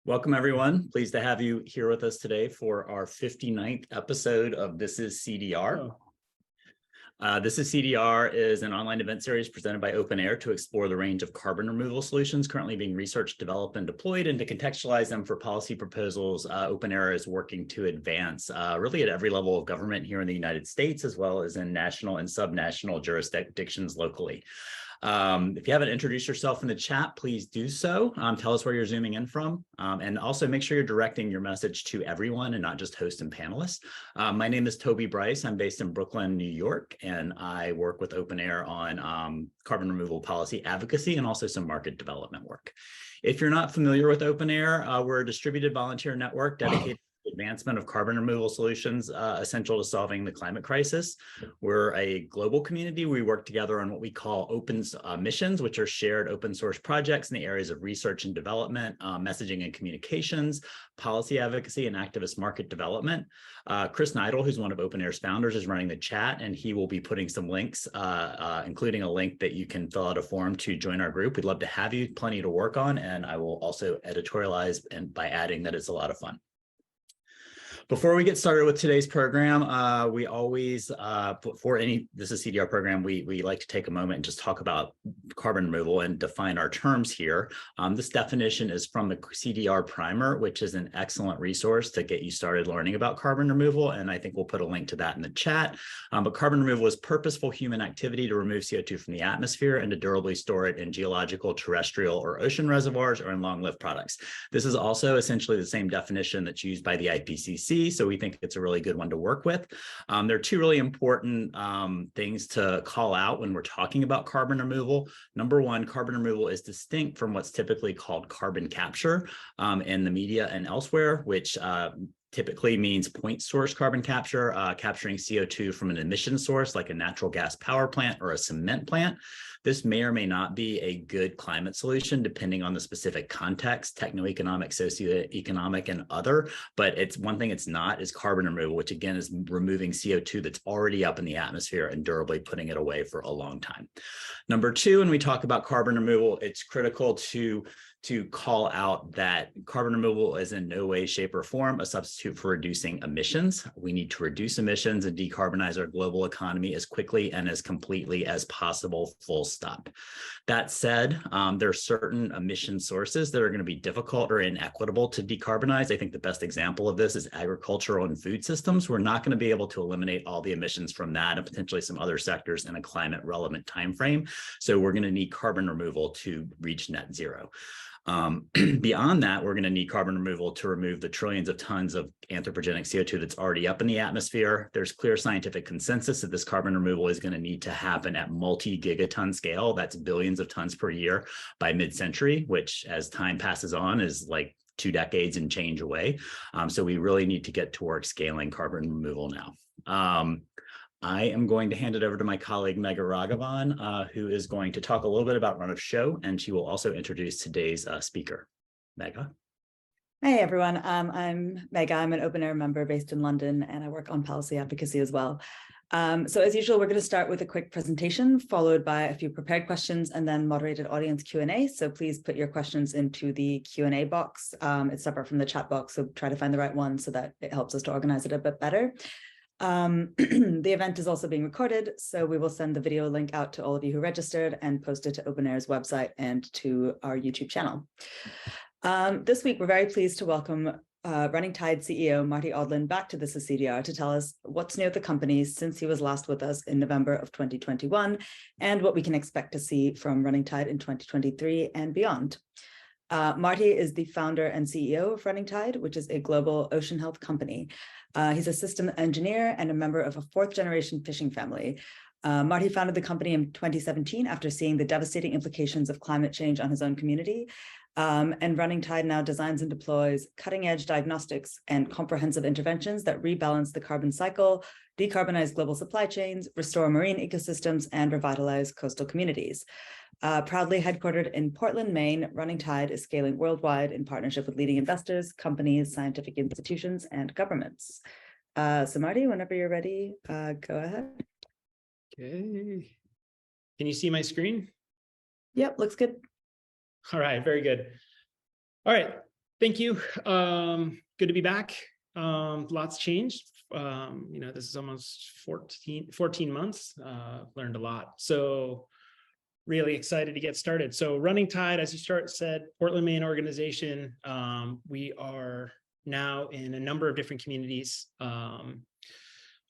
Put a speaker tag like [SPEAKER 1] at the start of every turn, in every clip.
[SPEAKER 1] Welcome, everyone. Pleased to have you here with us today for our 59th episode of This Is CDR. This Is CDR is an online event series presented by OpenAir to explore the range of carbon removal solutions currently being researched, developed, and deployed, and to contextualize them for policy proposals OpenAir is working to advance really at every level of government here in the United States, as well as in national and subnational jurisdictions locally. If you haven't introduced yourself in the chat, please do so. Tell us where you're zooming in from, and also make sure you're directing your message to everyone and not just hosts and panelists. My name is Toby Bryce. I'm based in Brooklyn, New York, and I work with OpenAir on carbon removal policy advocacy and also some market development work. If you're not familiar with OpenAir, we're a distributed volunteer network dedicated advancement of carbon removal solutions essential to solving the climate crisis. We're a global community. We work together on what we call open missions, which are shared open source projects in the areas of research and development, messaging and communications, policy advocacy, and activist market development. Chris Neidl, who's one of OpenAir's founders, is running the chat, and he will be putting some links, including a link that you can fill out a form to join our group. We'd love to have you, plenty to work on, and I will also editorialize and by adding that it's a lot of fun. Before we get started with today's program, we always, for any This Is CDR program, we like to take a moment and just talk about carbon removal and define our terms here. This definition is from the CDR primer, which is an excellent resource to get you started learning about carbon removal, and I think we'll put a link to that in the chat. But carbon removal is purposeful human activity to remove CO2 from the atmosphere and to durably store it in geological, terrestrial, or ocean reservoirs or in long-lived products. This is also essentially the same definition that's used by the IPCC, so we think it's a really good one to work with. There are two really important things to call out when we're talking about carbon removal. Number one, carbon removal is distinct from what's typically called carbon capture in the media and elsewhere, which typically means point source carbon capture, capturing CO2 from an emission source like a natural gas power plant or a cement plant. This may or may not be a good climate solution depending on the specific context, techno-economic, socioeconomic, and other, but it's one thing it's not is carbon removal, which again is removing CO2 that's already up in the atmosphere and durably putting it away for a long time. Number two, when we talk about carbon removal, it's critical to call out that carbon removal is in no way, shape, or form a substitute for reducing emissions. We need to reduce emissions and decarbonize our global economy as quickly and as completely as possible, full stop. That said, there are certain emission sources that are going to be difficult or inequitable to decarbonize. I think the best example of this is agricultural and food systems. We're not going to be able to eliminate all the emissions from that and potentially some other sectors in a climate relevant timeframe. So we're going to need carbon removal to reach net zero. Beyond that, we're going to need carbon removal to remove the trillions of tons of anthropogenic CO2 that's already up in the atmosphere. There's clear scientific consensus that this carbon removal is going to need to happen at multi-gigaton scale. That's billions of tons per year by mid-century, which as time passes on is like 2 decades and change away. So we really need to get to work scaling carbon removal now. I am going to hand it over to my colleague, Megha Raghavan, who is going to talk a little bit about run of show, and she will also introduce today's speaker. Megha.
[SPEAKER 2] Hey, everyone. I'm Megha. I'm an OpenAir member based in London, and I work on policy advocacy as well. So as usual, we're going to start with a quick presentation, followed by a few prepared questions, and then moderated audience Q&A. So please put your questions into the Q&A box. It's separate from the chat box, so try to find the right one so that it helps us to organize it a bit better. The event is also being recorded, so we will send the video link out to all of you who registered and post it to OpenAir's website and to our YouTube channel. This week, we're very pleased to welcome Running Tide CEO Marty Odlin back to This Is CDR to tell us what's new at the company since he was last with us in November of 2021 and what we can expect to see from Running Tide in 2023 and beyond. Marty is the founder and CEO of Running Tide, which is a global ocean health company. He's a system engineer and a member of a 4th-generation fishing family. Marty founded the company in 2017 after seeing the devastating implications of climate change on his own community. And Running Tide now designs and deploys cutting-edge diagnostics and comprehensive interventions that rebalance the carbon cycle, decarbonize global supply chains, restore marine ecosystems, and revitalize coastal communities. Proudly headquartered in Portland, Maine, Running Tide is scaling worldwide in partnership with leading investors, companies, scientific institutions, and governments. So Marty, whenever you're ready, go ahead.
[SPEAKER 3] Okay. Can you see my screen?
[SPEAKER 2] Yep, looks good.
[SPEAKER 3] All right, very good. All right, thank you. Good to be back. Lots changed. This is almost 14 months. Learned a lot. So really excited to get started. So Running Tide, as you said, Portland, Maine organization. We are now in a number of different communities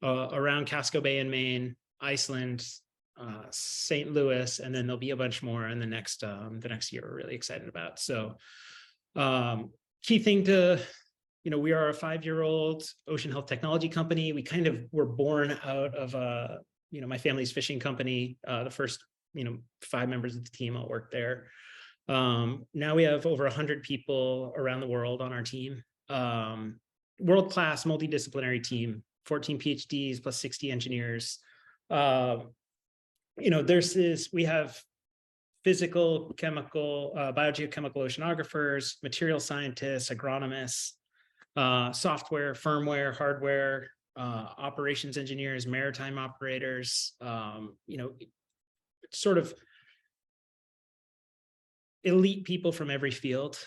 [SPEAKER 3] around Casco Bay in Maine, Iceland, St. Louis, and then there'll be a bunch more in the next year we're really excited about. So key thing to, we are a 5-year-old ocean health technology company. We kind of were born out of, my family's fishing company. The first, 5 members of the team all worked there. Now we have over 100 people around the world on our team. World-class multidisciplinary team, 14 PhDs plus 60 engineers. We have physical, chemical, biogeochemical oceanographers, material scientists, agronomists, software, firmware, hardware, operations engineers, maritime operators, sort of elite people from every field.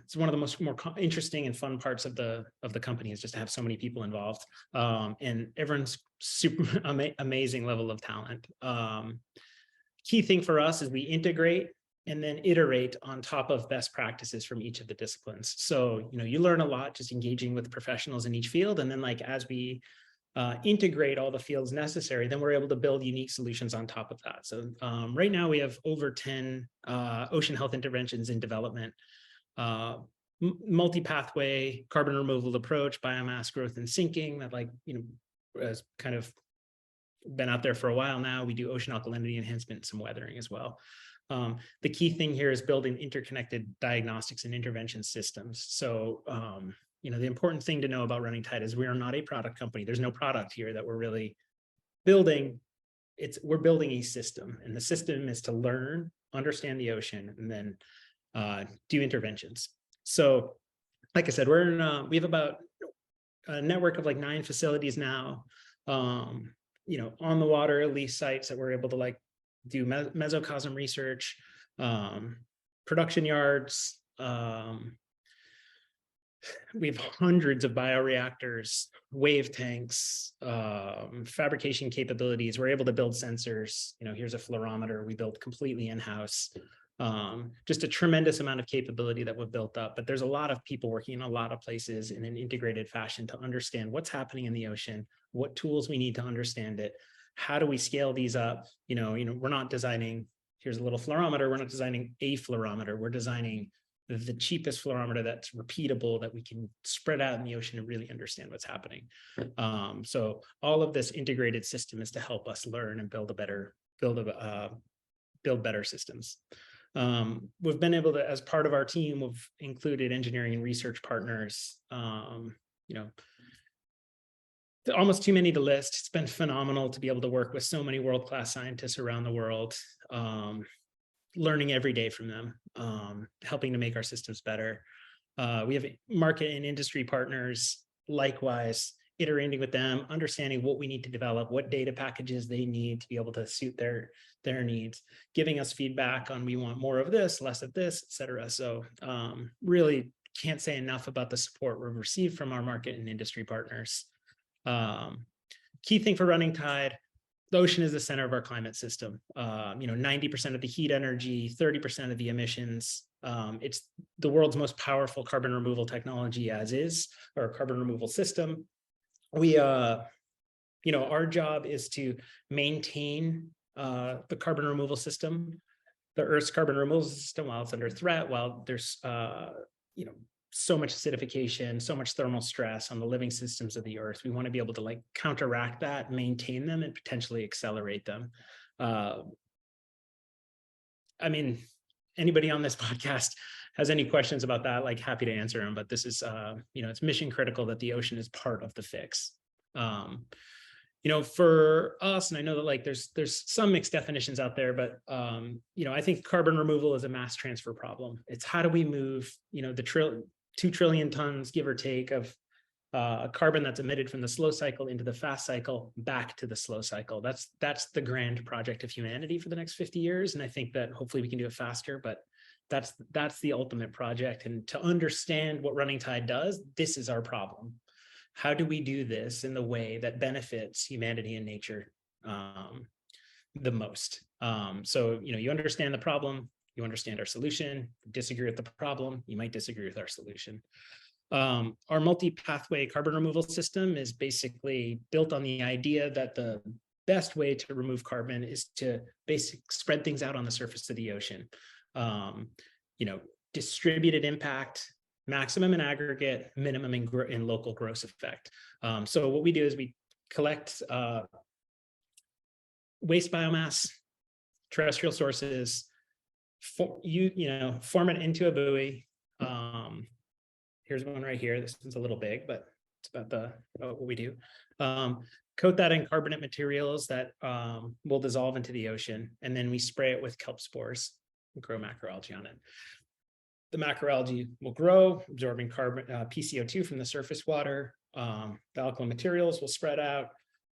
[SPEAKER 3] It's one of the more interesting and fun parts of the company is just to have so many people involved, and everyone's super amazing level of talent. Key thing for us is we integrate and then iterate on top of best practices from each of the disciplines. So, you learn a lot just engaging with professionals in each field. And then as we integrate all the fields necessary, then we're able to build unique solutions on top of that. So right now we have over 10 ocean health interventions in development, multi-pathway carbon removal approach, biomass growth and sinking that has kind of been out there for a while now. We do ocean alkalinity enhancement, some weathering as well. The key thing here is building interconnected diagnostics and intervention systems. So, the important thing to know about Running Tide is we are not a product company. There's no product here that we're really building. We're building a system, and the system is to learn, understand the ocean, and then do interventions. So, like I said, we have about a network of 9 facilities now, on the water lease sites that we're able to do mesocosm research, production yards. We have hundreds of bioreactors, wave tanks, fabrication capabilities. We're able to build sensors. Here's a fluorometer we built completely in-house. Just a tremendous amount of capability that we've built up. But there's a lot of people working in a lot of places in an integrated fashion to understand what's happening in the ocean, what tools we need to understand it. How do we scale these up? We're not designing, here's a little fluorometer. We're not designing a fluorometer. We're designing the cheapest fluorometer that's repeatable, that we can spread out in the ocean and really understand what's happening. So all of this integrated system is to help us learn and build better systems. We've been able to, as part of our team, we've included engineering and research partners, almost too many to list. It's been phenomenal to be able to work with so many world-class scientists around the world, learning every day from them, helping to make our systems better. We have market and industry partners, likewise, iterating with them, understanding what we need to develop, what data packages they need to be able to suit their needs, giving us feedback on we want more of this, less of this, et cetera. So really can't say enough about the support we've received from our market and industry partners. Key thing for Running Tide, the ocean is the center of our climate system. 90% of the heat energy, 30% of the emissions. It's the world's most powerful carbon removal technology as is, or carbon removal system. We, our job is to maintain the carbon removal system, the Earth's carbon removal system, while it's under threat, while there's, so much acidification, so much thermal stress on the living systems of the Earth. We want to be able to counteract that, maintain them, and potentially accelerate them. Anybody on this podcast has any questions about that, happy to answer them, but this is, it's mission critical that the ocean is part of the fix. For us, and I know that there's some mixed definitions out there, but, I think carbon removal is a mass transfer problem. It's how do we move, the 2 trillion tons, give or take, of carbon that's emitted from the slow cycle into the fast cycle back to the slow cycle. That's the grand project of humanity for the next 50 years. And I think that hopefully we can do it faster, but that's the ultimate project. And to understand what running tide does, this is our problem. How do we do this in the way that benefits humanity and nature the most? So, you understand the problem, you understand our solution, disagree with the problem, you might disagree with our solution. Our multi-pathway carbon removal system is basically built on the idea that the best way to remove carbon is to basically spread things out on the surface of the ocean. Distributed impact, maximum in aggregate, minimum in local gross effect. So what we do is we collect waste biomass, terrestrial sources, form it into a buoy. Here's one right here. This one's a little big, but it's about what we do. Coat that in carbonate materials that will dissolve into the ocean, and then we spray it with kelp spores and grow macroalgae on it. The macroalgae will grow, absorbing carbon PCO2 from the surface water. The alkaline materials will spread out,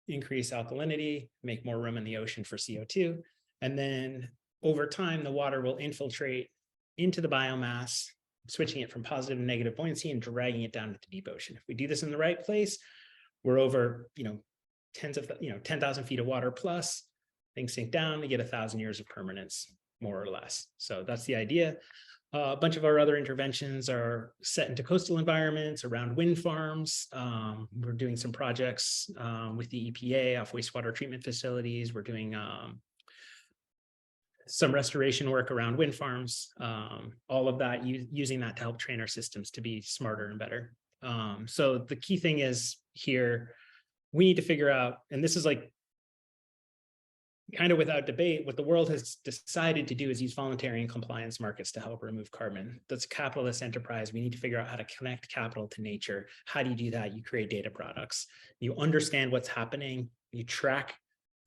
[SPEAKER 3] increase alkalinity, make more room in the ocean for CO2. And then over time, the water will infiltrate into the biomass, switching it from positive to negative buoyancy and dragging it down into the deep ocean. If we do this in the right place, we're over 10,000 feet of water plus, things sink down, we get 1,000 years of permanence, more or less. So that's the idea. A bunch of our other interventions are set into coastal environments around wind farms. We're doing some projects with the EPA off wastewater treatment facilities. We're doing some restoration work around wind farms, all of that, using that to help train our systems to be smarter and better. So the key thing is here, we need to figure out, and this is like kind of without debate, what the world has decided to do is use voluntary and compliance markets to help remove carbon. That's a capitalist enterprise. We need to figure out how to connect capital to nature. How do you do that? You create data products. You understand what's happening. You track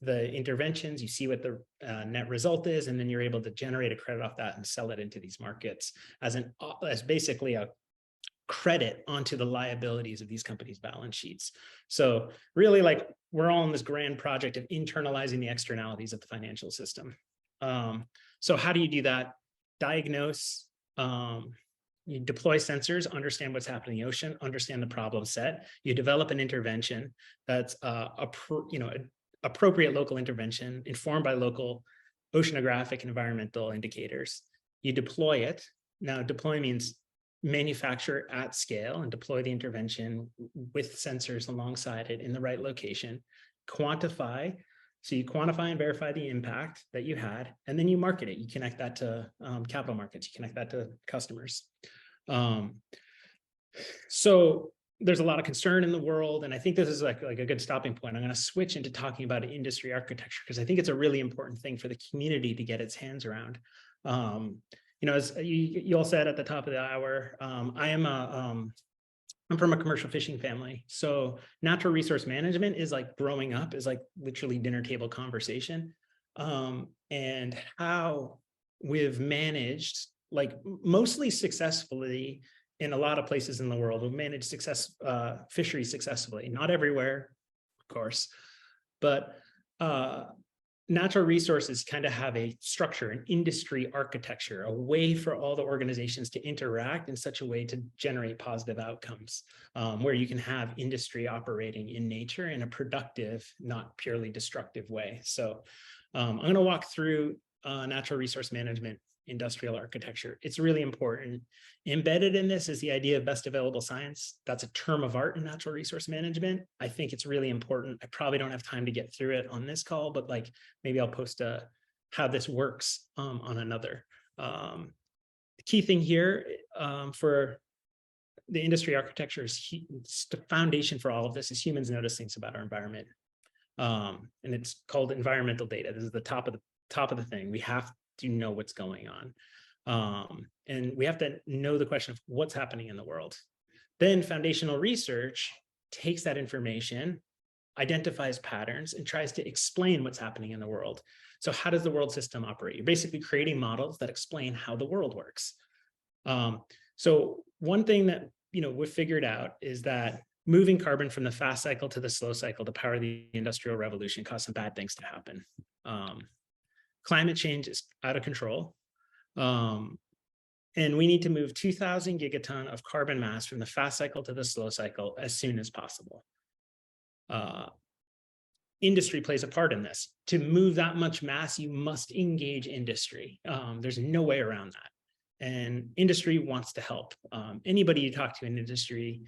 [SPEAKER 3] the interventions. You see what the net result is, and then you're able to generate a credit off that and sell it into these markets as basically a credit onto the liabilities of these companies' balance sheets. So really, like, we're all in this grand project of internalizing the externalities of the financial system. So how do you do that? Diagnose, you deploy sensors, understand what's happening in the ocean, understand the problem set. You develop an intervention that's appropriate local intervention informed by local oceanographic and environmental indicators. You deploy it. Now, deploy means manufacture at scale and deploy the intervention with sensors alongside it in the right location. Quantify. So you quantify and verify the impact that you had, and then you market it. You connect that to capital markets. You connect that to customers. So there's a lot of concern in the world, and I think this is like a good stopping point. I'm going to switch into talking about industry architecture because I think it's a really important thing for the community to get its hands around. As you all said at the top of the hour, I'm from a commercial fishing family. So natural resource management is like growing up is like literally dinner table conversation. And how we've managed, like, mostly successfully in a lot of places in the world, we've managed fisheries successfully. Not everywhere, of course, but natural resources kind of have a structure, an industry architecture, a way for all the organizations to interact in such a way to generate positive outcomes, where you can have industry operating in nature in a productive, not purely destructive way. So I'm going to walk through natural resource management industrial architecture. It's really important. Embedded in this is the idea of best available science. That's a term of art in natural resource management. I think it's really important. I probably don't have time to get through it on this call, but like maybe I'll post how this works on another. The key thing here for the industry architecture is the foundation for all of this is humans notice things about our environment. And it's called environmental data. This is the top of the thing. We have to know what's going on. And we have to know the question of what's happening in the world. Then foundational research takes that information, identifies patterns, and tries to explain what's happening in the world. So how does the world system operate? You're basically creating models that explain how the world works. So one thing that we've figured out is that moving carbon from the fast cycle to the slow cycle to power the industrial revolution caused some bad things to happen. Climate change is out of control. And we need to move 2,000 gigaton of carbon mass from the fast cycle to the slow cycle as soon as possible. Industry plays a part in this. To move that much mass, you must engage industry. There's no way around that. And industry wants to help. Anybody you talk to in industry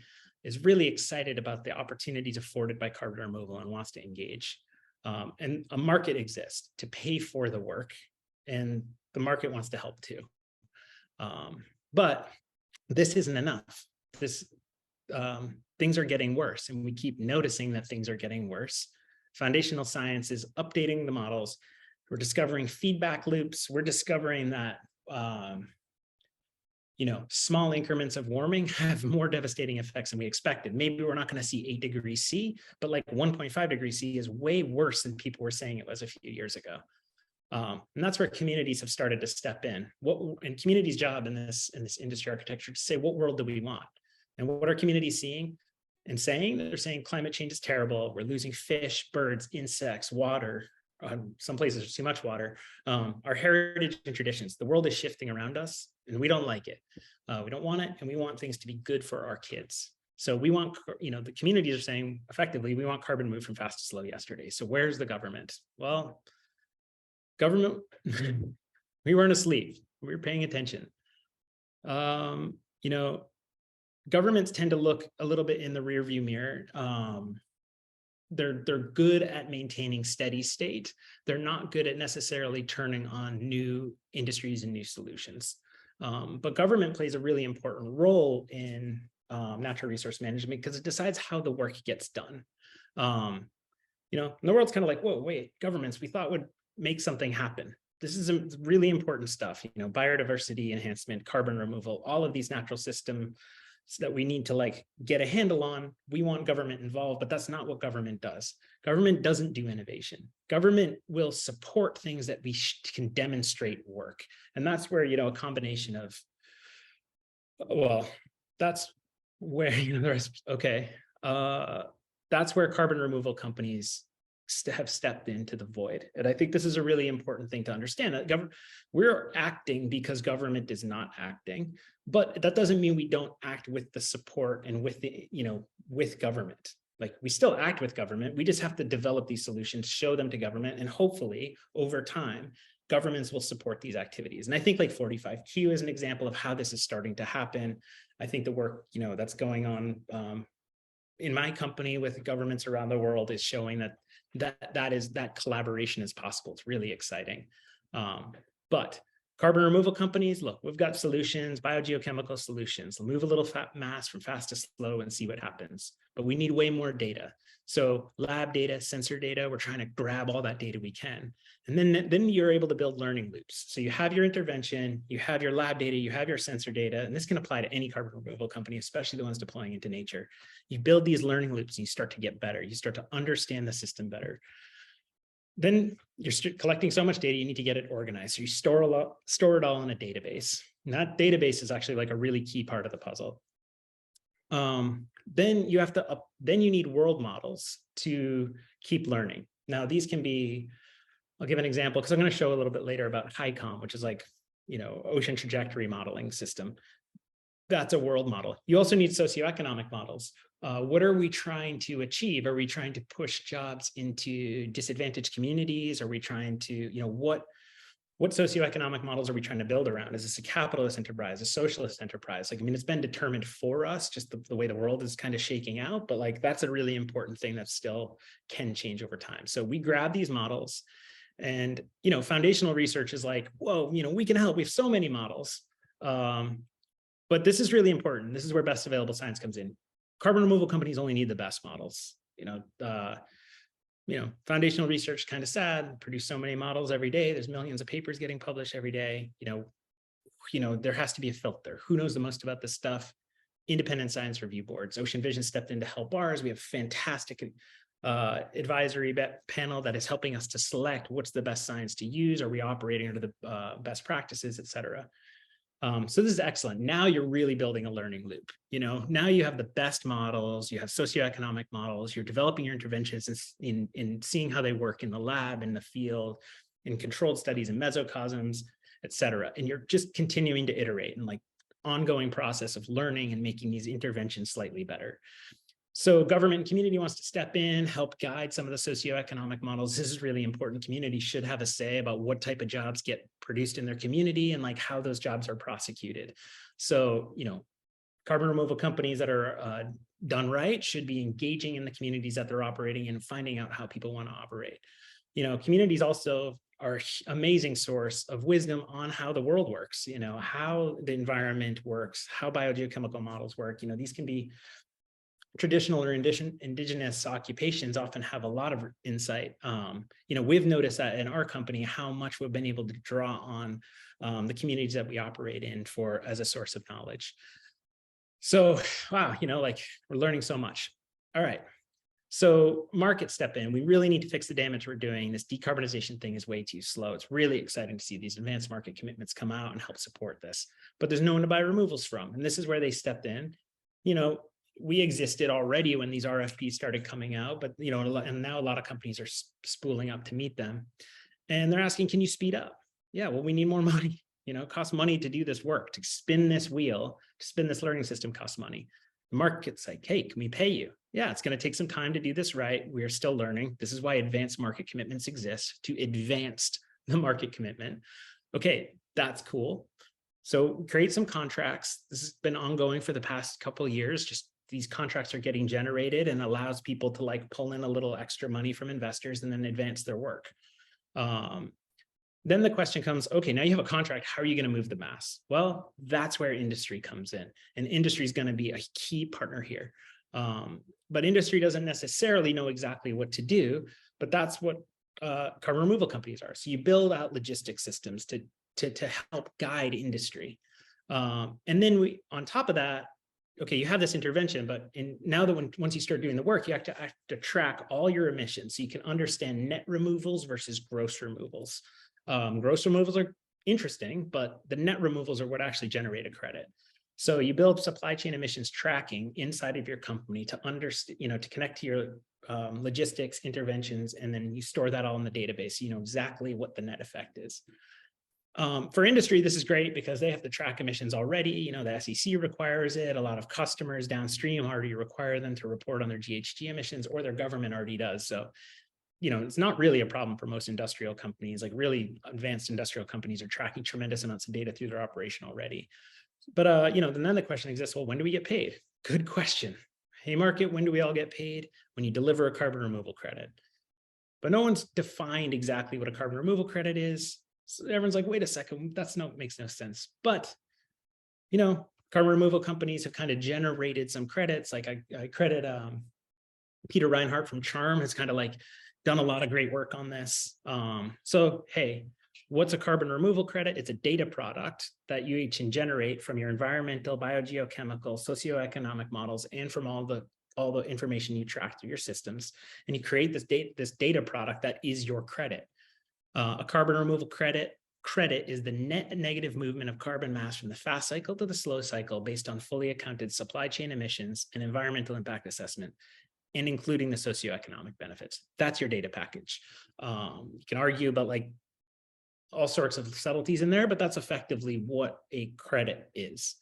[SPEAKER 3] is really excited about the opportunities afforded by carbon removal and wants to engage. And a market exists to pay for the work, and the market wants to help too. But this isn't enough. Things are getting worse, and we keep noticing that things are getting worse. Foundational science is updating the models. We're discovering feedback loops. We're discovering that small increments of warming have more devastating effects than we expected. Maybe we're not going to see 8 degrees C, but like 1.5 degrees C is way worse than people were saying it was a few years ago. And that's where communities have started to step in. And communities' job in this industry architecture to say, what world do we want? And what are communities seeing and saying? They're saying climate change is terrible. We're losing fish, birds, insects, water. Some places there's too much water. Our heritage and traditions. The world is shifting around us, and we don't like it. We don't want it, and we want things to be good for our kids. So we want, the communities are saying effectively, we want carbon moved from fast to slow yesterday. So where's the government? Well, government, we weren't asleep. We were paying attention. Governments tend to look a little bit in the rearview mirror. They're good at maintaining steady state. They're not good at necessarily turning on new industries and new solutions. But government plays a really important role in natural resource management because it decides how the work gets done. And the world's kind of like, whoa, wait, governments we thought would make something happen. This is really important stuff, biodiversity enhancement, carbon removal, all of these natural systems that we need to get a handle on. We want government involved, but that's not what government does. Government doesn't do innovation. Government will support things that we can demonstrate work. And that's where, a combination of, that's where, that's where carbon removal companies have stepped into the void. And I think this is a really important thing to understand. We're acting because government is not acting, but that doesn't mean we don't act with the support and with the, with government. We still act with government. We just have to develop these solutions, show them to government, and hopefully over time, governments will support these activities. And I think 45Q is an example of how this is starting to happen. I think the work, that's going on in my company with governments around the world is showing that collaboration is possible. It's really exciting. But carbon removal companies, look, we've got solutions, biogeochemical solutions. We'll move a little mass from fast to slow and see what happens. But we need way more data. So lab data, sensor data, we're trying to grab all that data we can. And then you're able to build learning loops. So you have your intervention, you have your lab data, you have your sensor data, and this can apply to any carbon removal company, especially the ones deploying into nature. You build these learning loops and you start to get better. You start to understand the system better. Then you're collecting so much data, you need to get it organized. So you store it all in a database. And that database is actually a really key part of the puzzle. Then you need world models to keep learning. Now these can be, I'll give an example because I'm going to show a little bit later about HICOM, which is ocean trajectory modeling system. That's a world model. You also need socioeconomic models. What are we trying to achieve? Are we trying to push jobs into disadvantaged communities? Are we trying to, what socioeconomic models are we trying to build around? Is this a capitalist enterprise, a socialist enterprise? It's been determined for us, just the way the world is kind of shaking out, but that's a really important thing that still can change over time. So we grab these models and, foundational research is whoa, we can help. We have so many models. But this is really important. This is where best available science comes in. Carbon removal companies only need the best models. Foundational research kind of sad, produce so many models every day. There's millions of papers getting published every day. There has to be a filter. Who knows the most about this stuff? Independent science review boards. Ocean Vision stepped in to help ours. We have fantastic advisory panel that is helping us to select what's the best science to use. Are we operating under the best practices, et cetera. So this is excellent. Now you're really building a learning loop. Now you have the best models, you have socioeconomic models, you're developing your interventions in seeing how they work in the lab, in the field, in controlled studies and mesocosms, et cetera. And you're just continuing to iterate and like ongoing process of learning and making these interventions slightly better. So government and community wants to step in, help guide some of the socioeconomic models. This is really important. Community should have a say about what type of jobs get produced in their community and like how those jobs are prosecuted. So, carbon removal companies that are done right should be engaging in the communities that they're operating in, finding out how people want to operate. Communities also are an amazing source of wisdom on how the world works, how the environment works, how biogeochemical models work. These can be traditional or indigenous occupations often have a lot of insight. We've noticed that in our company, how much we've been able to draw on the communities that we operate in as a source of knowledge. So, wow, we're learning so much. All right. So markets step in. We really need to fix the damage we're doing. This decarbonization thing is way too slow. It's really exciting to see these advanced market commitments come out and help support this, but there's no one to buy removals from. And this is where they stepped in. We existed already when these RFPs started coming out, but and now a lot of companies are spooling up to meet them, and they're asking, "Can you speed up?" Yeah, well, we need more money. It costs money to do this work, to spin this wheel, to spin this learning system costs money. The market's like, "Hey, can we pay you?" Yeah, it's going to take some time to do this right. We are still learning. This is why advanced market commitments exist, to advance the market commitment. Okay, that's cool. So create some contracts. This has been ongoing for the past couple of years. Just these contracts are getting generated and allows people to like pull in a little extra money from investors and then advance their work. Then the question comes, okay, now you have a contract. How are you going to move the mass? Well, that's where industry comes in, and industry is going to be a key partner here. But industry doesn't necessarily know exactly what to do, but that's what carbon removal companies are. So you build out logistics systems to help guide industry. And then on top of that, okay, you have this intervention, but now that once you start doing the work, you have to track all your emissions so you can understand net removals versus gross removals. Gross removals are interesting, but the net removals are what actually generate a credit. So you build supply chain emissions tracking inside of your company to understand, to connect to your logistics interventions, and then you store that all in the database. So you know exactly what the net effect is. For industry, this is great because they have to track emissions already. The SEC requires it. A lot of customers downstream already require them to report on their GHG emissions, or their government already does. So, it's not really a problem for most industrial companies. Like really advanced industrial companies are tracking tremendous amounts of data through their operation already. But, then the question exists, well, when do we get paid? Good question. Hey, market, when do we all get paid? When you deliver a carbon removal credit. But no one's defined exactly what a carbon removal credit is. So everyone's like, wait a second, makes no sense. But, carbon removal companies have kind of generated some credits. Like I credit Peter Reinhardt from Charm has kind of like done a lot of great work on this. So, hey, what's a carbon removal credit? It's a data product that you can generate from your environmental, biogeochemical, socioeconomic models, and from all the information you track through your systems. And you create this data product that is your credit. A carbon removal credit is the net negative movement of carbon mass from the fast cycle to the slow cycle based on fully accounted supply chain emissions and environmental impact assessment, and including the socioeconomic benefits. That's your data package. You can argue about like all sorts of subtleties in there, but that's effectively what a credit is.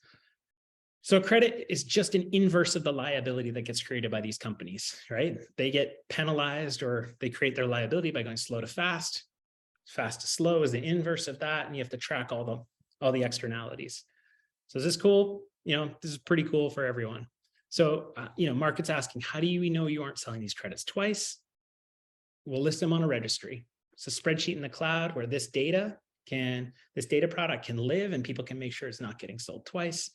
[SPEAKER 3] So a credit is just an inverse of the liability that gets created by these companies, right? They get penalized, or they create their liability by going slow to fast. Fast to slow is the inverse of that, and you have to track all the externalities. So is this cool? This is pretty cool for everyone. So, market's asking, how do you know you aren't selling these credits twice? We'll list them on a registry. It's a spreadsheet in the cloud where this data product can live, and people can make sure it's not getting sold twice.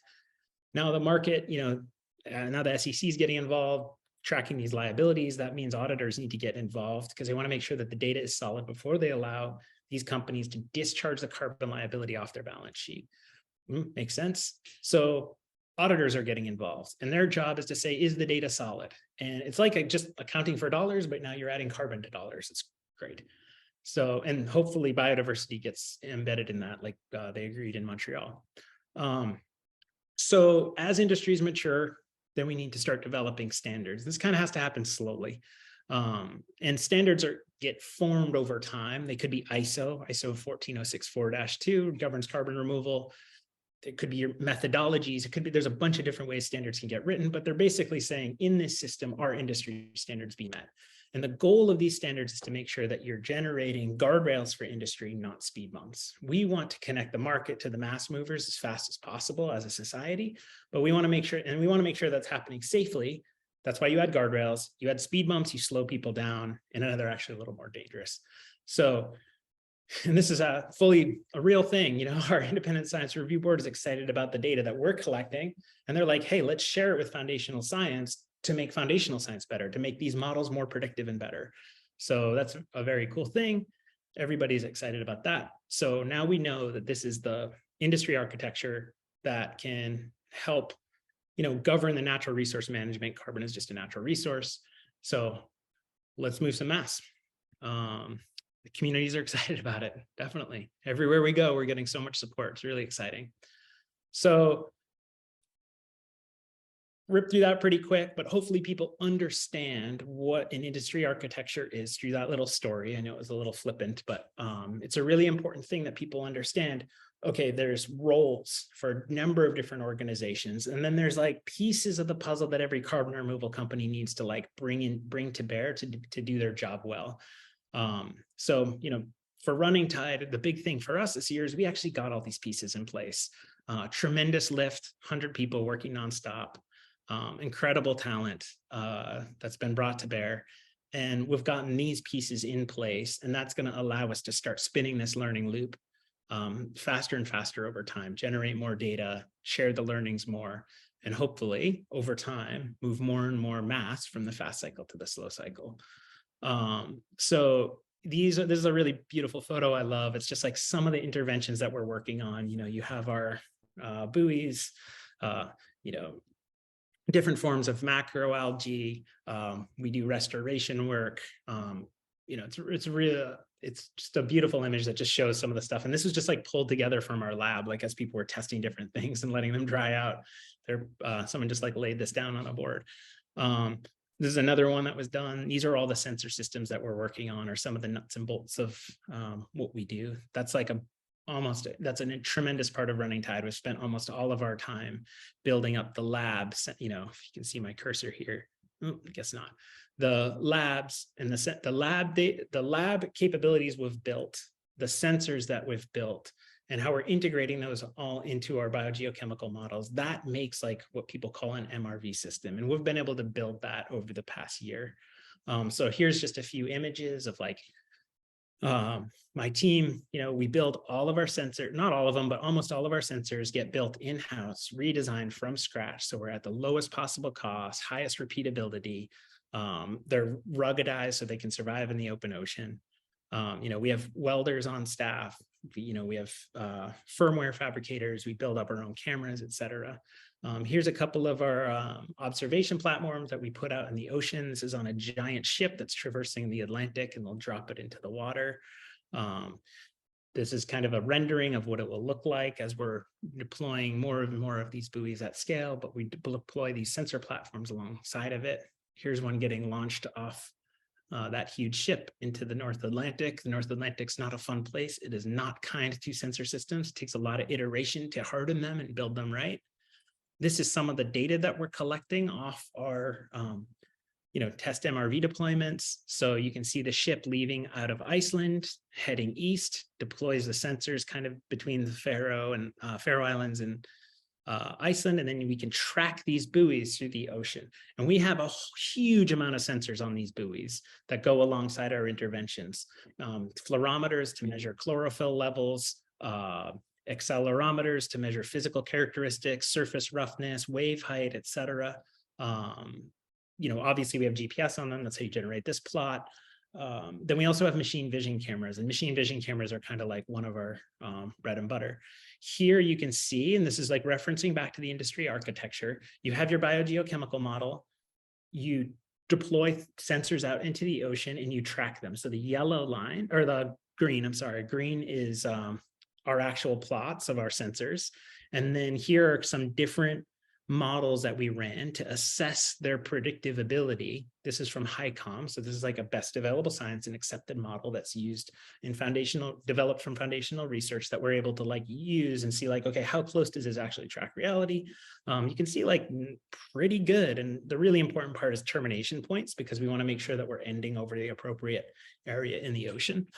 [SPEAKER 3] Now the market, now the SEC is getting involved, tracking these liabilities. That means auditors need to get involved because they want to make sure that the data is solid before they allow these companies to discharge the carbon liability off their balance sheet. Makes sense. So auditors are getting involved, and their job is to say, is the data solid? And it's like just accounting for dollars, but now you're adding carbon to dollars. It's great. So, and hopefully biodiversity gets embedded in that, like they agreed in Montreal. So as industries mature, then we need to start developing standards. This kind of has to happen slowly. And standards get formed over time. They could be ISO 14064-2 governs carbon removal. It could be your methodologies. It could be, there's a bunch of different ways standards can get written, but they're basically saying in this system, our industry standards be met. And the goal of these standards is to make sure that you're generating guardrails for industry, not speed bumps. We want to connect the market to the mass movers as fast as possible as a society, but we want to make sure, and we want to make sure that's happening safely. That's why you add guardrails, you add speed bumps, you slow people down, and they're actually a little more dangerous. So, and this is a real thing, you know, our independent science review board is excited about the data that we're collecting, and they're like, hey, let's share it with foundational science to make foundational science better, to make these models more predictive and better. So that's a very cool thing. Everybody's excited about that. So now we know that this is the industry architecture that can help, you know, govern the natural resource management. Carbon is just a natural resource. So let's move some mass. The communities are excited about it, definitely. Everywhere we go, we're getting so much support. It's really exciting. So rip through that pretty quick, but hopefully people understand what an industry architecture is through that little story. I know it was a little flippant, but it's a really important thing that people understand. Okay, there's roles for a number of different organizations, and then there's like pieces of the puzzle that every carbon removal company needs to like bring to bear to do their job well. So, you know, for Running Tide, the big thing for us this year is we actually got all these pieces in place. Tremendous lift, 100 people working nonstop. Incredible talent that's been brought to bear. And we've gotten these pieces in place, and that's going to allow us to start spinning this learning loop faster and faster over time, generate more data, share the learnings more, and hopefully over time, move more and more mass from the fast cycle to the slow cycle. So this is a really beautiful photo I love. It's just like some of the interventions that we're working on. You know, you have our buoys, you know, different forms of macroalgae. We do restoration work. You know, it's just a beautiful image that just shows some of the stuff. And this was just like pulled together from our lab, like as people were testing different things and letting them dry out. Someone just like laid this down on a board. This is another one that was done. These are all the sensor systems that we're working on, or some of the nuts and bolts of what we do. That's like that's a tremendous part of Running Tide. We've spent almost all of our time building up the labs. You know, if you can see my cursor here, I guess not. The labs and the lab capabilities we've built, the sensors that we've built, and how we're integrating those all into our biogeochemical models, that makes like what people call an MRV system. And we've been able to build that over the past year. So here's just a few images of like, my team, you know, we build all of our sensors, not all of them, but almost all of our sensors get built in-house, redesigned from scratch. So we're at the lowest possible cost, highest repeatability. They're ruggedized so they can survive in the open ocean. You know, we have welders on staff, you know, we have firmware fabricators, we build up our own cameras, et cetera. Here's a couple of our observation platforms that we put out in the ocean. This is on a giant ship that's traversing the Atlantic, and they'll drop it into the water. This is kind of a rendering of what it will look like as we're deploying more and more of these buoys at scale, but we deploy these sensor platforms alongside of it. Here's one getting launched off that huge ship into the North Atlantic. The North Atlantic's not a fun place. It is not kind to sensor systems. It takes a lot of iteration to harden them and build them right. This is some of the data that we're collecting off our you know, test MRV deployments. So you can see the ship leaving out of Iceland, heading east, deploys the sensors kind of between the Faroe Islands and Iceland, and then we can track these buoys through the ocean. And we have a huge amount of sensors on these buoys that go alongside our interventions. Fluorometers to measure chlorophyll levels, accelerometers to measure physical characteristics, surface roughness, wave height, et cetera. You know, obviously we have GPS on them. That's how you generate this plot. Then we also have machine vision cameras, and machine vision cameras are kind of like one of our bread and butter. Here you can see, and this is like referencing back to the industry architecture, you have your biogeochemical model, you deploy sensors out into the ocean and you track them. So the yellow line, or the green, I'm sorry, green is our actual plots of our sensors. And then here are some different models that we ran to assess their predictive ability. This is from HiCom. So this is like a best available science and accepted model that's used in developed from foundational research that we're able to like use and see like, okay, how close does this actually track reality? You can see like pretty good. And the really important part is termination points, because we want to make sure that we're ending over the appropriate area in the ocean.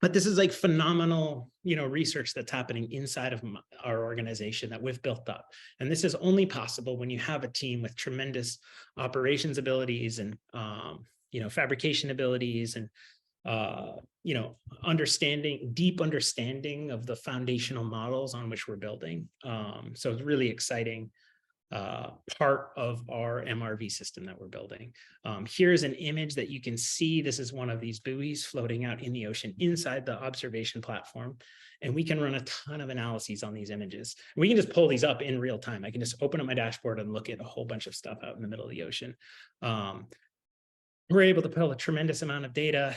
[SPEAKER 3] But this is like phenomenal, research that's happening inside of our organization that we've built up. And this is only possible when you have a team with tremendous operations abilities and, fabrication abilities and, deep understanding of the foundational models on which we're building. So it's really exciting part of our MRV system that we're building. Here's an image that you can see. This is one of these buoys floating out in the ocean inside the observation platform. And we can run a ton of analyses on these images. We can just pull these up in real time. I can just open up my dashboard and look at a whole bunch of stuff out in the middle of the ocean. We're able to pull a tremendous amount of data.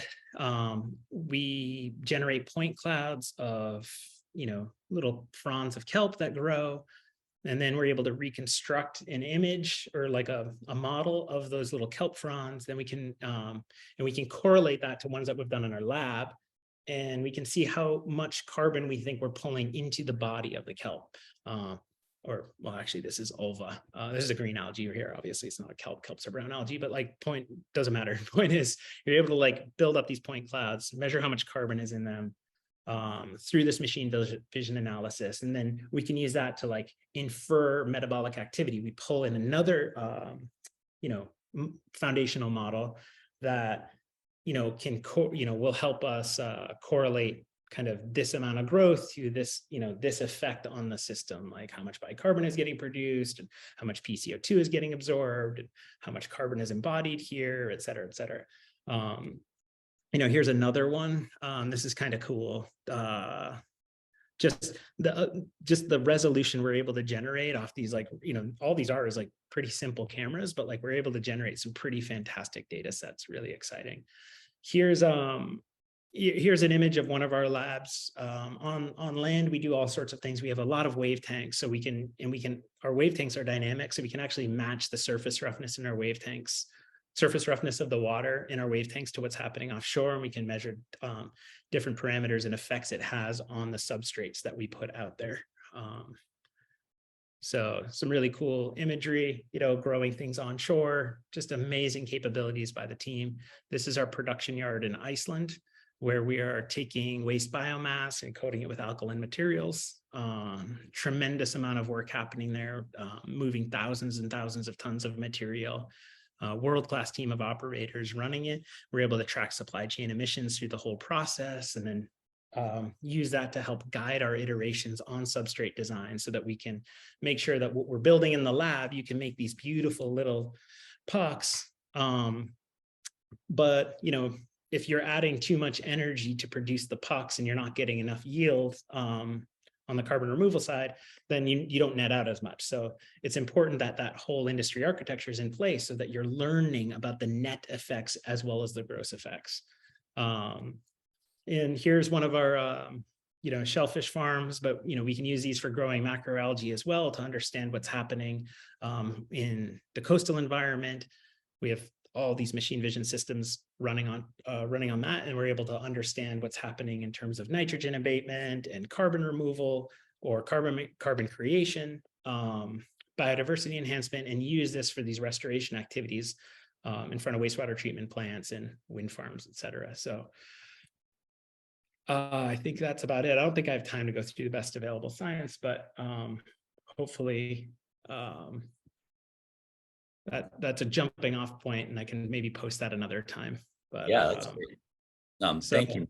[SPEAKER 3] We generate point clouds of, little fronds of kelp that grow. And then we're able to reconstruct an image or like a model of those little kelp fronds. Then we can correlate that to ones that we've done in our lab. And we can see how much carbon we think we're pulling into the body of the kelp. Actually, this is ulva. This is a green algae here. Obviously, it's not a kelp. Kelp's a brown algae, but like doesn't matter. Point is, you're able to like build up these point clouds, measure how much carbon is in them, through this machine vision analysis. And then we can use that to like infer metabolic activity. We pull in another, foundational model that, will help us correlate kind of this amount of growth to this, this effect on the system, like how much bicarbonate is getting produced and how much PCO2 is getting absorbed and how much carbon is embodied here, et cetera, et cetera. Here's another one. This is kind of cool. Just the resolution we're able to generate off these, like, all these are is like pretty simple cameras, but like we're able to generate some pretty fantastic data sets. Really exciting. Here's an image of one of our labs. On land, we do all sorts of things. We have a lot of wave tanks, so our wave tanks are dynamic, so we can actually match the surface roughness in our wave tanks. Surface roughness of the water in our wave tanks to what's happening offshore, and we can measure different parameters and effects it has on the substrates that we put out there. So some really cool imagery, growing things onshore, just amazing capabilities by the team. This is our production yard in Iceland, where we are taking waste biomass and coating it with alkaline materials. Tremendous amount of work happening there, moving thousands and thousands of tons of material. World-class team of operators running it. We're able to track supply chain emissions through the whole process, and then use that to help guide our iterations on substrate design, so that we can make sure that what we're building in the lab, you can make these beautiful little pucks. But if you're adding too much energy to produce the pucks and you're not getting enough yield on the carbon removal side, then you don't net out as much. So it's important that that whole industry architecture is in place so that you're learning about the net effects as well as the gross effects. And here's one of our shellfish farms, but we can use these for growing macroalgae as well to understand what's happening in the coastal environment. We have all these machine vision systems running on that, and we're able to understand what's happening in terms of nitrogen abatement and carbon removal or carbon creation, biodiversity enhancement, and use this for these restoration activities in front of wastewater treatment plants and wind farms, et cetera. So I think that's about it. I don't think I have time to go through the best available science, but hopefully that's a jumping off point, and I can maybe post that another time. But
[SPEAKER 1] yeah, that's great. Thank you.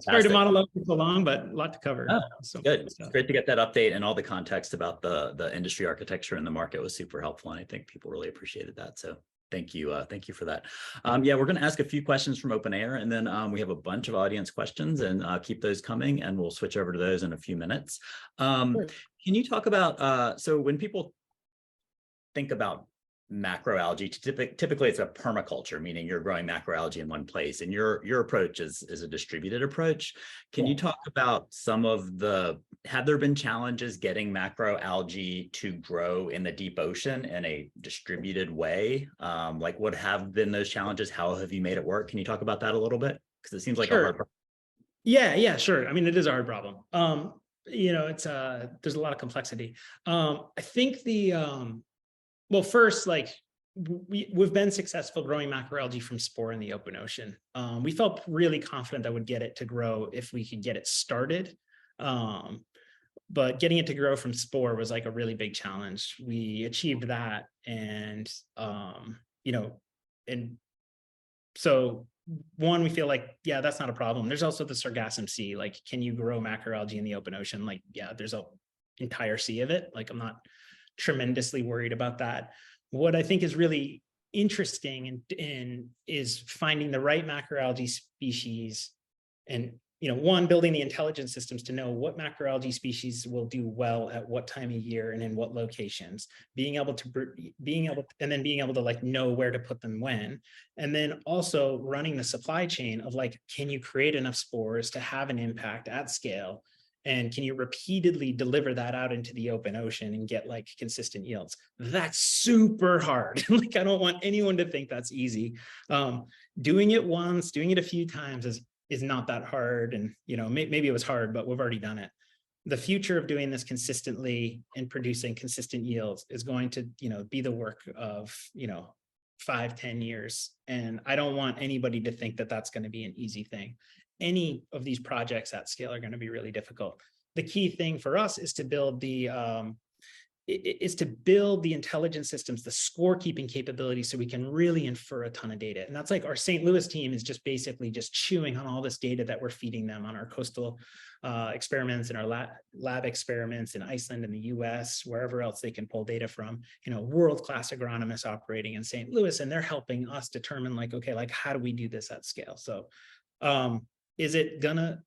[SPEAKER 3] Sorry to monologue for so long, but a lot to cover.
[SPEAKER 1] Oh, good. It's great to get that update, and all the context about the industry architecture and the market was super helpful, and I think people really appreciated that. So thank you for that. Yeah, we're going to ask a few questions from OpenAir, and then we have a bunch of audience questions, and keep those coming, and we'll switch over to those in a few minutes. Sure. Can you talk about so when people think about macroalgae. Typically it's a permaculture, meaning you're growing macroalgae in one place, and your approach is a distributed approach. Can you talk about some of have there been challenges getting macroalgae to grow in the deep ocean in a distributed way? Like, what have been those challenges? How have you made it work? Can you talk about that a little bit? Because it seems like a hard problem.
[SPEAKER 3] Yeah, sure. I mean, it is a hard problem. It's there's a lot of complexity. I think well, first, like we've been successful growing macroalgae from spore in the open ocean. We felt really confident that would get it to grow if we could get it started. But getting it to grow from spore was like a really big challenge. We achieved that, and so one, we feel like, yeah, that's not a problem. There's also the Sargassum Sea. Like, can you grow macroalgae in the open ocean? Like, yeah, there's an entire sea of it. Like, I'm not tremendously worried about that. What I think is really interesting and is finding the right macroalgae species, and one, building the intelligence systems to know what macroalgae species will do well at what time of year and in what locations, being able to like know where to put them when, and then also running the supply chain of like, can you create enough spores to have an impact at scale? And can you repeatedly deliver that out into the open ocean and get like consistent yields? That's super hard. Like, I don't want anyone to think that's easy. Doing it once, doing it a few times is not that hard. And, maybe it was hard, but we've already done it. The future of doing this consistently and producing consistent yields is going to, be the work of, 5-10 years. And I don't want anybody to think that that's going to be an easy thing. Any of these projects at scale are going to be really difficult. The key thing for us is to build the intelligence systems, the scorekeeping capability, so we can really infer a ton of data. And that's like our St. Louis team is just basically just chewing on all this data that we're feeding them on our coastal experiments and our lab experiments in Iceland and the US, wherever else they can pull data from, world-class agronomists operating in St. Louis, and they're helping us determine like, okay, like how do we do this at scale? So is it gonna,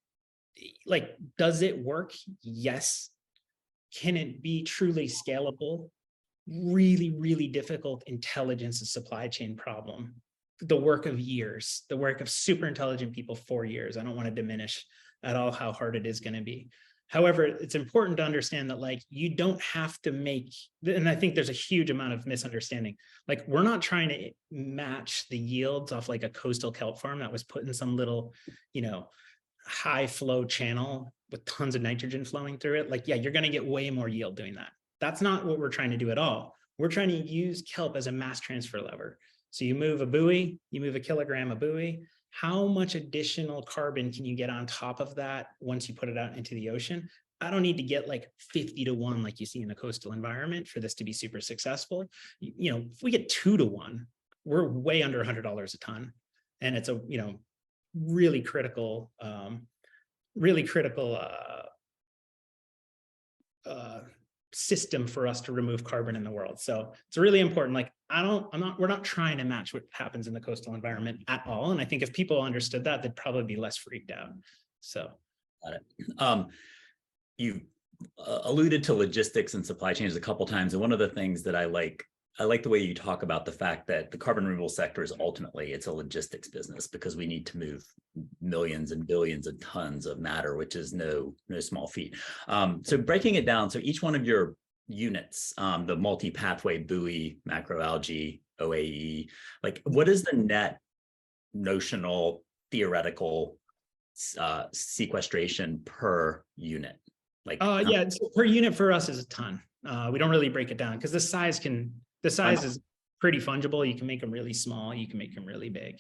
[SPEAKER 3] like, does it work? Yes. Can it be truly scalable? Really, really difficult intelligence and supply chain problem. The work of years, the work of super intelligent people for years. I don't want to diminish at all how hard it is going to be. However, it's important to understand that like you don't have to make, and I think there's a huge amount of misunderstanding. Like, we're not trying to match the yields off like a coastal kelp farm that was put in some little, high flow channel with tons of nitrogen flowing through it. Like, yeah, you're going to get way more yield doing that. That's not what we're trying to do at all. We're trying to use kelp as a mass transfer lever. So you move a buoy, you move a kilogram of buoy. How much additional carbon can you get on top of that once you put it out into the ocean? I don't need to get like 50 to 1 like you see in the coastal environment for this to be super successful. If we get 2 to 1, we're way under $100 a ton. And it's a, really critical system for us to remove carbon in the world. So it's really important. Like, we're not trying to match what happens in the coastal environment at all. And I think if people understood that, they'd probably be less freaked out. So.
[SPEAKER 1] Got it. You alluded to logistics and supply chains a couple times. And one of the things that I like the way you talk about the fact that the carbon removal sector is ultimately, it's a logistics business, because we need to move millions and billions of tons of matter, which is no small feat. So breaking it down, so each one of your units, the multi-pathway buoy, macroalgae, OAE, like what is the net notional theoretical sequestration per unit? Like,
[SPEAKER 3] yeah, so per unit for us is a ton. We don't really break it down because the size is pretty fungible. You can make them really small, you can make them really big.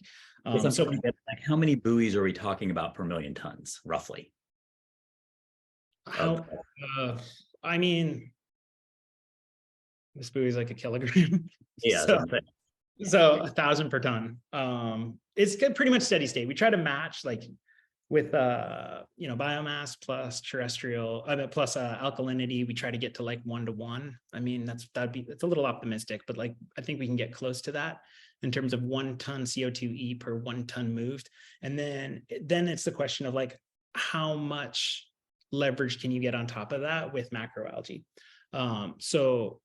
[SPEAKER 3] So
[SPEAKER 1] like, how many buoys are we talking about per million tons, roughly?
[SPEAKER 3] I mean, this buoy is like a kilogram.
[SPEAKER 1] Yeah.
[SPEAKER 3] So 1,000 per ton. It's pretty much steady state. We try to match like with biomass plus terrestrial plus alkalinity. We try to get to like 1 to 1. I mean, it's a little optimistic, but like I think we can get close to that in terms of 1 ton CO2e per 1 ton moved. And then it's the question of like, how much leverage can you get on top of that with macroalgae? So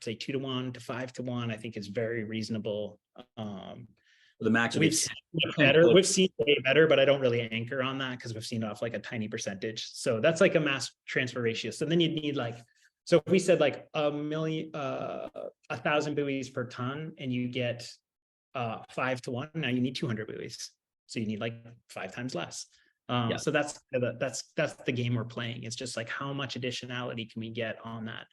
[SPEAKER 3] say 2 to 1 to 5 to 1, I think is very reasonable.
[SPEAKER 1] The max would
[SPEAKER 3] We've
[SPEAKER 1] be
[SPEAKER 3] seen better. We've seen way better, but I don't really anchor on that because we've seen off like a tiny percentage. So that's like a mass transfer ratio. So then you'd need like, so if we said like 1,000 buoys per ton, and you get 5 to 1, now you need 200 buoys. So you need like 5 times less. So that's the game we're playing. It's just like how much additionality can we get on that?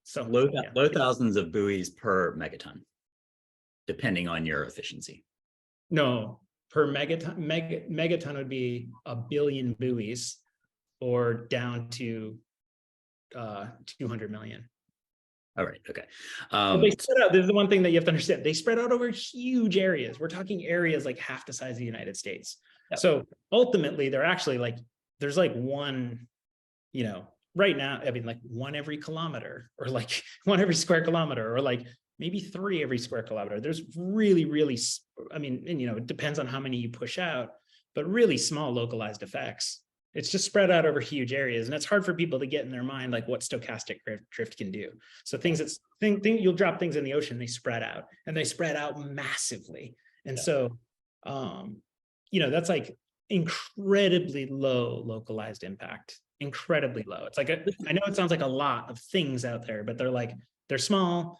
[SPEAKER 3] So
[SPEAKER 1] low thousands of buoys per megaton, depending on your efficiency.
[SPEAKER 3] No, per megaton would be 1 billion buoys, or down to 200 million.
[SPEAKER 1] All right. Okay.
[SPEAKER 3] They spread out. This is the one thing that you have to understand. They spread out over huge areas. We're talking areas like half the size of the United States.
[SPEAKER 1] Yep.
[SPEAKER 3] So ultimately, they're actually like, there's like one, right now, I mean, like 1 every kilometer, or like 1 every square kilometer, or like maybe 3 every square kilometer. There's really, really, I mean, and it depends on how many you push out, but really small localized effects. It's just spread out over huge areas, and it's hard for people to get in their mind like what stochastic drift can do. So you'll drop things in the ocean, they spread out, and they spread out massively. And so, that's like incredibly low localized impact, incredibly low. It's like, I know it sounds like a lot of things out there, but they're small.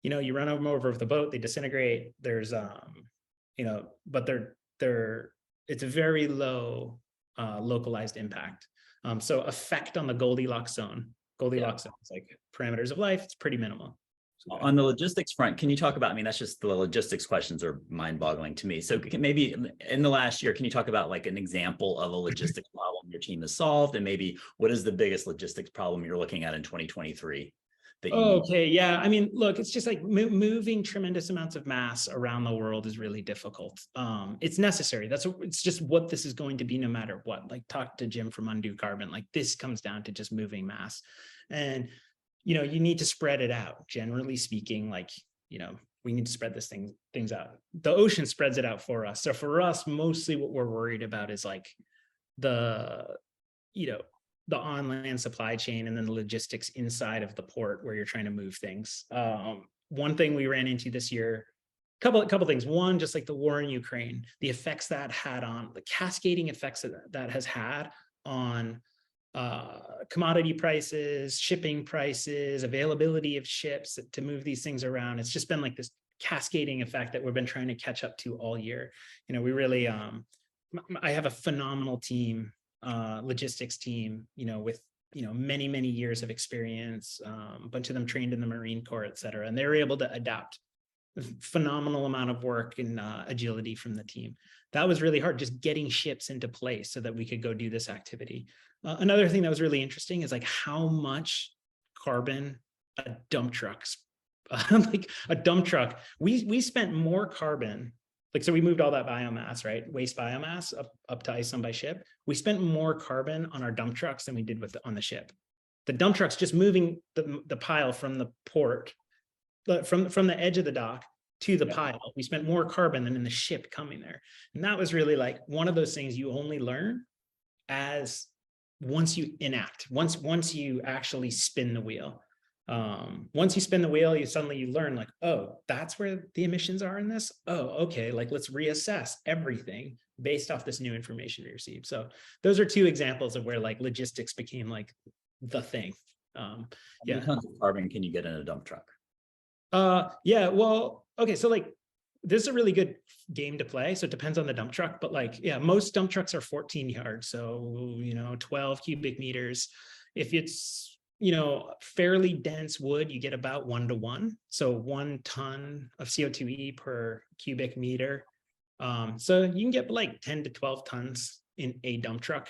[SPEAKER 3] You run them over with a boat, they disintegrate. There's, but it's a very low localized impact. So effect on the Goldilocks zone. Goldilocks zone is like parameters of life. It's pretty minimal.
[SPEAKER 1] On the logistics front, can you talk about, that's just the logistics questions are mind-boggling to me. So maybe in the last year, can you talk about like an example of a logistics problem your team has solved? And maybe what is the biggest logistics problem you're looking at in 2023?
[SPEAKER 3] Okay, yeah. I mean, look, it's just like moving tremendous amounts of mass around the world is really difficult. It's necessary. It's just what this is going to be no matter what. Like, talk to Jim from Undo Carbon. Like, this comes down to just moving mass. And, you need to spread it out. Generally speaking, like, we need to spread things out. The ocean spreads it out for us. So for us, mostly what we're worried about is like the on-land supply chain, and then the logistics inside of the port where you're trying to move things. One thing we ran into this year, couple things. One, just like the war in Ukraine, the effects that had on, the cascading effects that has had on commodity prices, shipping prices, availability of ships to move these things around. It's just been like this cascading effect that we've been trying to catch up to all year. We really, I have a phenomenal team, logistics team, with many years of experience, a bunch of them trained in the Marine Corps, et cetera, and they were able to adapt. A phenomenal amount of work and agility from the team. That was really hard, just getting ships into place so that we could go do this activity. Another thing that was really interesting is like how much carbon a dump truck's like a dump truck. We spent more carbon. Like, so we moved all that biomass, right? Waste biomass up to Iceland by ship. We spent more carbon on our dump trucks than we did on the ship. The dump trucks just moving the pile from the port, from the edge of the dock to the pile. We spent more carbon than in the ship coming there. And that was really like one of those things you only learn as once you enact, once you actually spin the wheel. Once you spin the wheel, you learn like, oh, that's where the emissions are in this. Oh, okay. Like, let's reassess everything based off this new information we received. So those are 2 examples of where like logistics became like the thing.
[SPEAKER 1] How many tons of carbon can you get in a dump truck?
[SPEAKER 3] Well, okay. So like, this is a really good game to play. So it depends on the dump truck, but like, most dump trucks are 14 yards. So, 12 cubic meters. If it's, fairly dense wood, you get about 1 to 1. So 1 ton of CO2e per cubic meter. So you can get like 10 to 12 tons in a dump truck.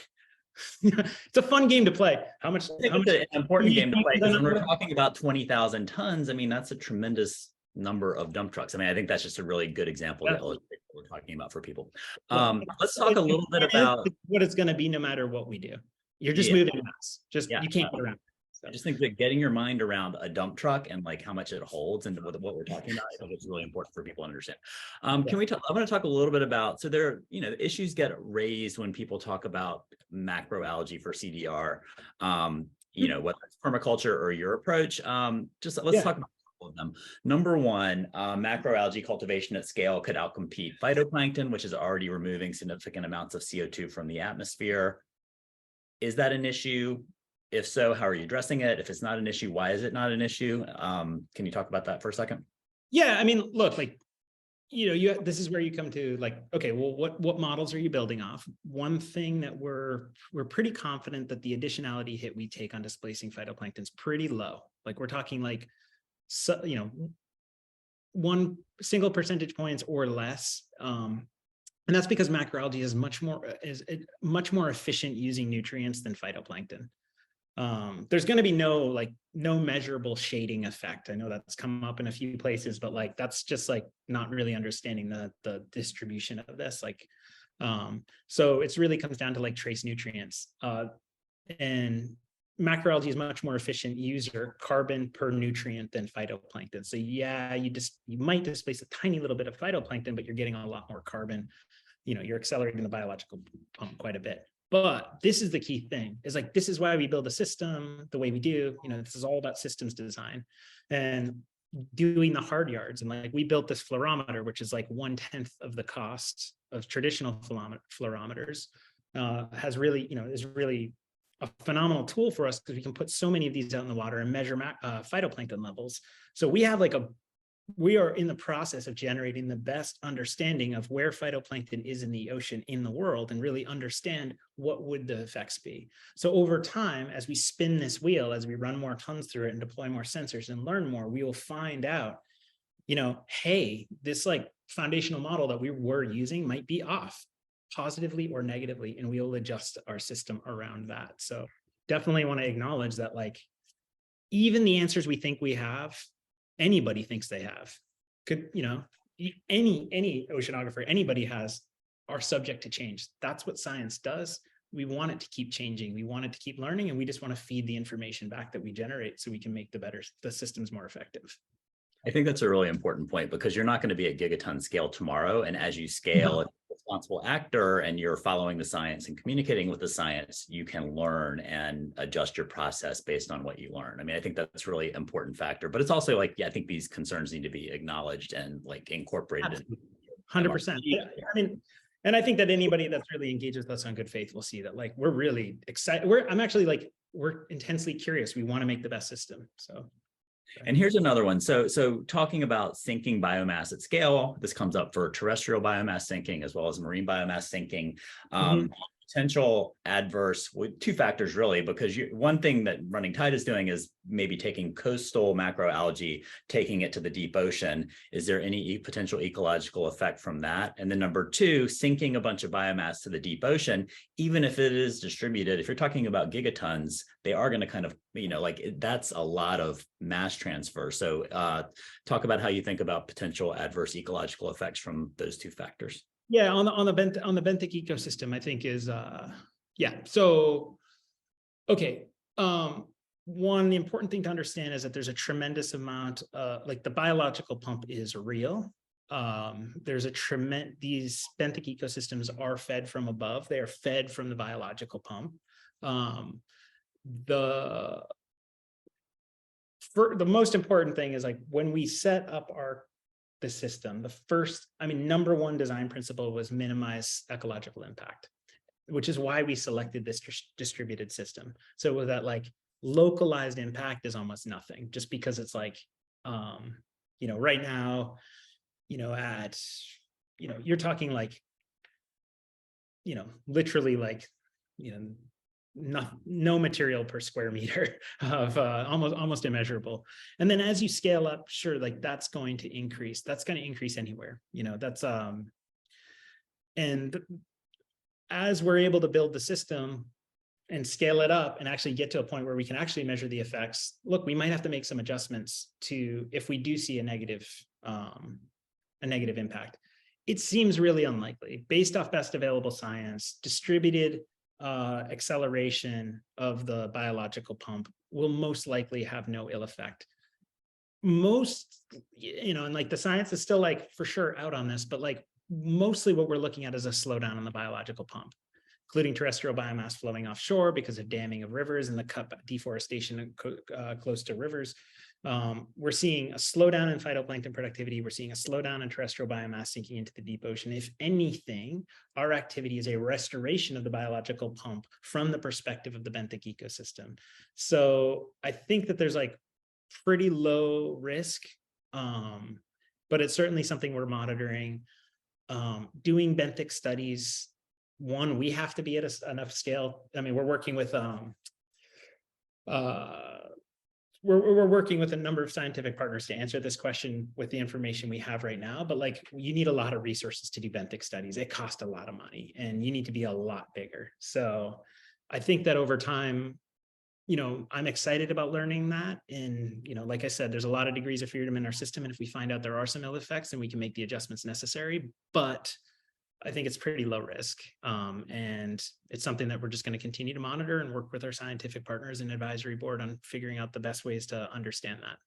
[SPEAKER 3] It's a fun game to play. It's
[SPEAKER 1] an important game to play, because when we're talking about 20,000 tons, that's a tremendous number of dump trucks. I think that's just a really good example to illustrate what we're talking about for people. Let's talk a little bit about
[SPEAKER 3] what it's going to be no matter what we do. You're just moving mass. You can't get around. So.
[SPEAKER 1] I just think that getting your mind around a dump truck and like how much it holds and what we're talking about, I think it's really important for people to understand. Can we talk? I want to talk a little bit about, so there, issues get raised when people talk about macroalgae for CDR. whether it's permaculture or your approach. Let's talk about a couple of them. Number one, macroalgae cultivation at scale could outcompete phytoplankton, which is already removing significant amounts of CO2 from the atmosphere. Is that an issue? If so, how are you addressing it? If it's not an issue, why is it not an issue? Can you talk about that for a second?
[SPEAKER 3] Yeah, I mean, look, this is where you come to okay, well, what models are you building off? One thing that we're pretty confident that the additionality hit we take on displacing phytoplankton is pretty low. We're talking one single percentage points or less. And that's because macroalgae is much more efficient using nutrients than phytoplankton. There's going to be no measurable shading effect. I know that's come up in a few places, but that's just not really understanding the distribution of this. So it's really comes down to trace nutrients. And macroalgae is much more efficient user carbon per nutrient than phytoplankton. So yeah, you might displace a tiny little bit of phytoplankton, but you're getting a lot more carbon. You're accelerating the biological pump quite a bit. But this is the key thing, is this is why we build a system the way we do. This is all about systems design and doing the hard yards. And we built this fluorometer, which is 1/10 of the cost of traditional fluorometers, is really a phenomenal tool for us because we can put so many of these out in the water and measure phytoplankton levels. So we are in the process of generating the best understanding of where phytoplankton is in the ocean in the world and really understand what would the effects be. So over time, as we spin this wheel, as we run more tons through it and deploy more sensors and learn more, we will find out, hey, this foundational model that we were using might be off positively or negatively, and we will adjust our system around that. So definitely want to acknowledge that even the answers we think we have, anybody thinks they have, any oceanographer, anybody has, are subject to change. That's what science does. We want it to keep changing. We want it to keep learning, and we just want to feed the information back that we generate so we can make the systems more effective.
[SPEAKER 1] I think that's a really important point, because you're not going to be at gigaton scale tomorrow. And as you scale, if you're a responsible actor and you're following the science and communicating with the science, you can learn and adjust your process based on what you learn. I mean, I think that's a really important factor, but it's also I think these concerns need to be acknowledged and incorporated.
[SPEAKER 3] 100%. Yeah. I mean, and I think that anybody that's really engaged with us on good faith will see that we're really excited. We're intensely curious. We want to make the best system. So.
[SPEAKER 1] And here's another one. So talking about sinking biomass at scale, this comes up for terrestrial biomass sinking as well as marine biomass sinking. Potential adverse, two factors really, because one thing that Running Tide is doing is maybe taking coastal macroalgae, taking it to the deep ocean. Is there any potential ecological effect from that? And then number two, sinking a bunch of biomass to the deep ocean, even if it is distributed, if you're talking about gigatons, they are going to kind of, that's a lot of mass transfer. So talk about how you think about potential adverse ecological effects from those two factors.
[SPEAKER 3] Yeah, on the benthic ecosystem, I think is So, okay. One important thing to understand is that there's a tremendous amount, the biological pump is real. There's these benthic ecosystems are fed from above. They are fed from the biological pump. The most important thing is when we set up the system, number one design principle was minimize ecological impact, which is why we selected this distributed system. So with that, localized impact is almost nothing, just because it's right now, you're talking literally no material per square meter of almost immeasurable. And then as you scale up, sure, that's going to increase. That's going to increase anywhere, that's and as we're able to build the system and scale it up and actually get to a point where we can actually measure the effects, look, we might have to make some adjustments if we do see a negative impact. It seems really unlikely based off best available science. Distributed acceleration of the biological pump will most likely have no ill effect. Most, and the science is still for sure out on this, but mostly what we're looking at is a slowdown in the biological pump. including terrestrial biomass flowing offshore because of damming of rivers and the deforestation close to rivers. We're seeing a slowdown in phytoplankton productivity. We're seeing a slowdown in terrestrial biomass sinking into the deep ocean. If anything, our activity is a restoration of the biological pump from the perspective of the benthic ecosystem. So I think that there's like pretty low risk, but it's certainly something we're monitoring. Doing benthic studies, one, we have to be at enough scale. I mean, we're working with we're working with a number of scientific partners to answer this question with the information we have right now, but like you need a lot of resources to do benthic studies. It costs a lot of money and you need to be a lot bigger. So I think that over time, you know, I'm excited about learning that. And, you know, like I said, there's a lot of degrees of freedom in our system. And if we find out there are some ill effects, then we can make the adjustments necessary. But I think it's pretty low risk. And it's something that we're just going to continue to monitor and work with our scientific partners and advisory board on figuring out the best ways to understand that.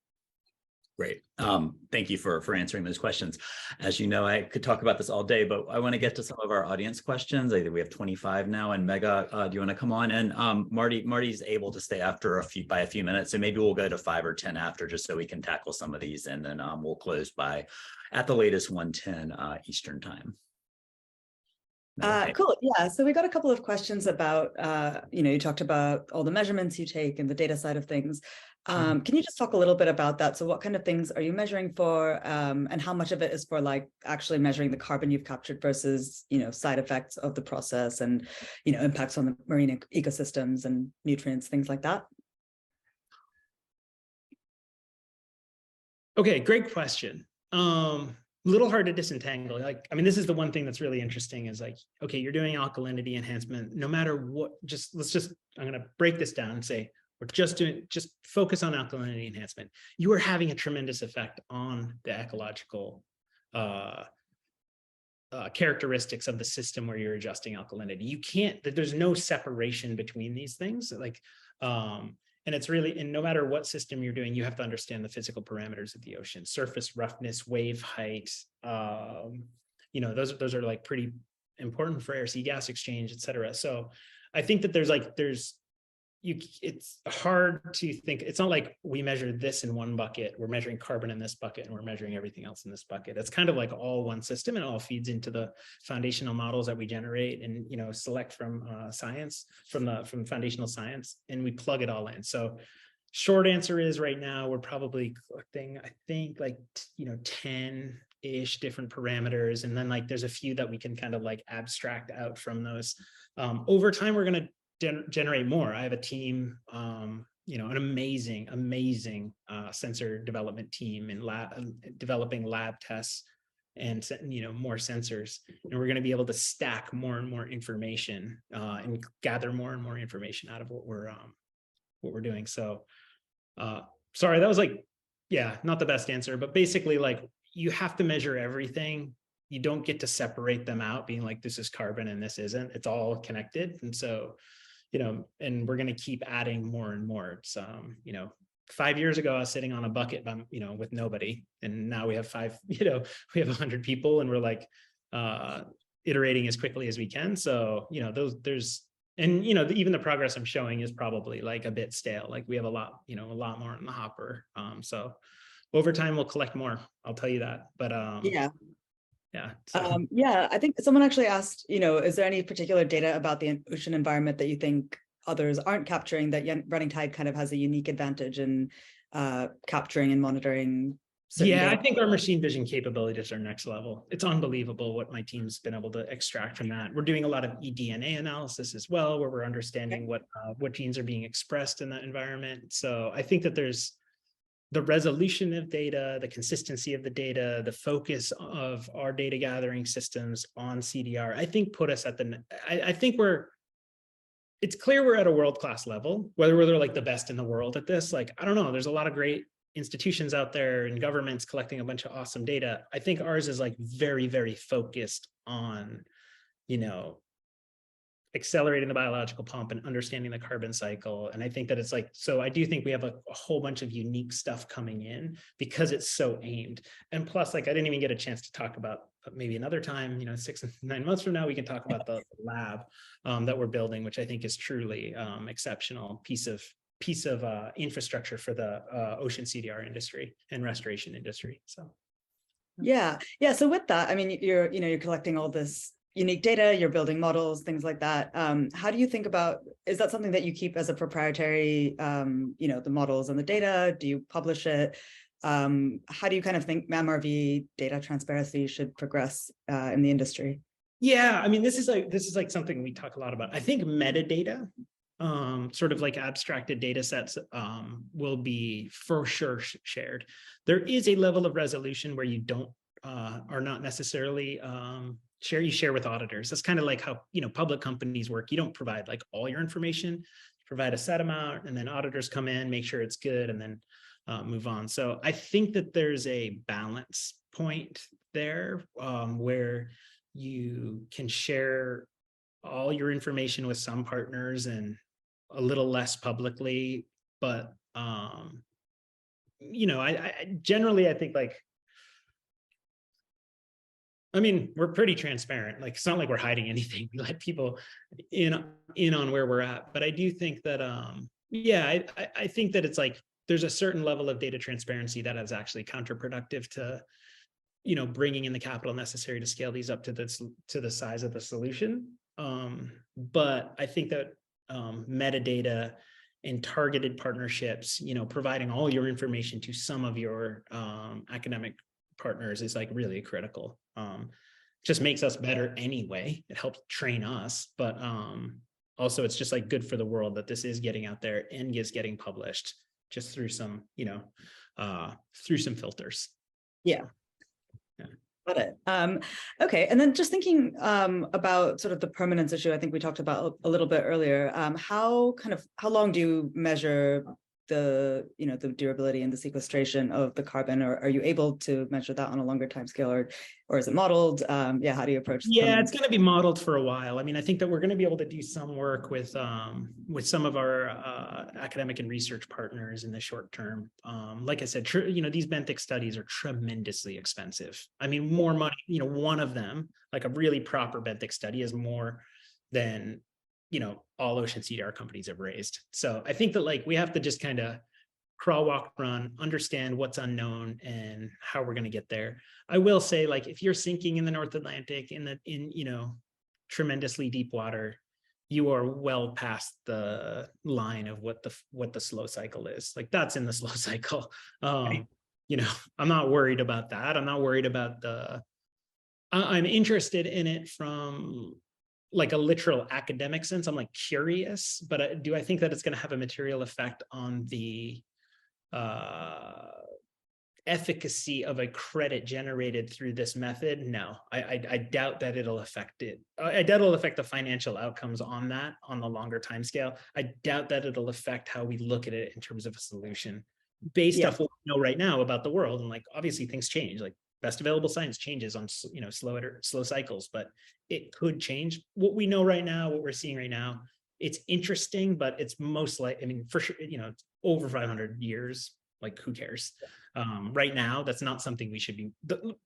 [SPEAKER 1] Great. Thank you for answering those questions. As you know, I could talk about this all day, but I want to get to some of our audience questions. I think we have 25 now. And Megha, do you want to come on? And Marty's able to stay after by a few minutes. So maybe we'll go to 5 or 10 after, just so we can tackle some of these. And then we'll close by at the latest 1:10 Eastern time.
[SPEAKER 2] Okay. Cool. Yeah. So we got a couple of questions about, you know, you talked about all the measurements you take and the data side of things. Can you just talk a little bit about that? So what kind of things are you measuring for, and how much of it is for like actually measuring the carbon you've captured versus, you know, side effects of the process and, you know, impacts on the marine ecosystems and nutrients, things like that?
[SPEAKER 3] Okay, great question. Little hard to disentangle. Like, I mean, this is the one thing that's really interesting is like, okay, you're doing alkalinity enhancement, no matter what, I'm going to break this down and say, just focus on alkalinity enhancement. You are having a tremendous effect on the ecological characteristics of the system where you're adjusting alkalinity. You can't, there's no separation between these things. Like, and it's really, and no matter what system you're doing, you have to understand the physical parameters of the ocean, surface roughness, wave height. You know, those are like pretty important for air sea gas exchange, et cetera. So I think that it's hard to think, it's not like we measure this in one bucket, we're measuring carbon in this bucket, and we're measuring everything else in this bucket. It's kind of like all one system, and it all feeds into the foundational models that we generate and, you know, select from science, from foundational science, and we plug it all in. So short answer is right now, we're probably collecting, I think, like, you know, 10-ish different parameters. And then like, there's a few that we can kind of like abstract out from those. Over time, we're going to generate more. I have a team, you know, an amazing sensor development team in developing lab tests and, you know, more sensors. And we're going to be able to stack more and more information and gather more and more information out of what we're doing. So sorry, that was like, yeah, not the best answer, but basically like you have to measure everything. You don't get to separate them out being like, this is carbon and this isn't. It's all connected. And so, you know, and we're going to keep adding more and more. It's, you know, 5 years ago, I was sitting on a bucket, you know, with nobody. And now we have we have 100 people and we're like iterating as quickly as we can. So, you know, and, you know, even the progress I'm showing is probably like a bit stale. Like we have a lot more in the hopper. So over time, we'll collect more. I'll tell you that. But
[SPEAKER 2] yeah.
[SPEAKER 3] Yeah. So.
[SPEAKER 2] Yeah, I think someone actually asked, you know, is there any particular data about the ocean environment that you think others aren't capturing, that Running Tide kind of has a unique advantage in capturing and monitoring?
[SPEAKER 3] Yeah, I think our machine vision capabilities are next level. It's unbelievable what my team's been able to extract from that. We're doing a lot of eDNA analysis as well, where we're understanding what genes are being expressed in that environment. So I think that there's the resolution of data, the consistency of the data, the focus of our data gathering systems on CDR, I think put us at I think it's clear we're at a world-class level. Whether we're like the best in the world at this, like, I don't know, there's a lot of great institutions out there and governments collecting a bunch of awesome data. I think ours is like very, very focused on, you know, accelerating the biological pump and understanding the carbon cycle. And I think that it's like, so I do think we have a whole bunch of unique stuff coming in because it's so aimed. And plus, like, I didn't even get a chance to talk about, but maybe another time, 6 and 9 months from now, we can talk about the lab that we're building, which I think is truly exceptional piece of infrastructure for the ocean CDR industry and restoration industry. So.
[SPEAKER 2] Yeah. So with that, I mean, you're collecting all this unique data, you're building models, things like that. How do you think about, is that something that you keep as a proprietary, the models and the data? Do you publish it? How do you kind of think MRV data transparency should progress in the industry?
[SPEAKER 3] Yeah, I mean, this is like something we talk a lot about. I think metadata, sort of like abstracted data sets, will be for sure shared. There is a level of resolution where you don't are not necessarily you share with auditors. That's kind of like how public companies work. You don't provide like all your information, you provide a set amount, and then auditors come in, make sure it's good, and then move on. So I think that there's a balance point there where you can share all your information with some partners and a little less publicly, but I generally, I think, like, I mean, we're pretty transparent. Like, it's not like we're hiding anything. We let people in on where we're at. But I do think that, I think that it's like, there's a certain level of data transparency that is actually counterproductive to, bringing in the capital necessary to scale these up to the size of the solution. But I think that metadata and targeted partnerships, providing all your information to some of your academic partners is like really critical. Just makes us better anyway. It helps train us, but also it's just like good for the world that this is getting out there and is getting published just through some, through some filters.
[SPEAKER 2] Yeah. Got it. Okay. And then just thinking about sort of the permanence issue, I think we talked about a little bit earlier. How long do you measure the durability and the sequestration of the carbon, or are you able to measure that on a longer time scale, or is it modeled? How do you approach?
[SPEAKER 3] Yeah, it's going to be modeled for a while. I mean, I think that we're going to be able to do some work with some of our academic and research partners in the short term. Like I said, these Benthic studies are tremendously expensive. I mean, more money. One of them, like a really proper Benthic study, is more than all ocean CDR companies have raised. So I think that, like, we have to just kind of crawl, walk, run, understand what's unknown and how we're going to get there. I will say, like, if you're sinking in the North Atlantic in tremendously deep water, you are well past the line of what the slow cycle is. Like, that's in the slow cycle. I'm not worried about that. I'm not worried about I'm interested in it from like a literal academic sense. I'm like curious, but do I think that it's going to have a material effect on the efficacy of a credit generated through this method? No, I doubt that it'll affect it. I doubt it'll affect the financial outcomes on that on the longer time scale. I doubt that it'll affect how we look at it in terms of a solution based off what we know right now about the world. And like, obviously things change, like best available science changes on, slow cycles, but it could change. What we know right now, what we're seeing right now, it's interesting, but it's most like, I mean, for sure, it's over 500 years. Like, who cares? Right now, that's not something we should be.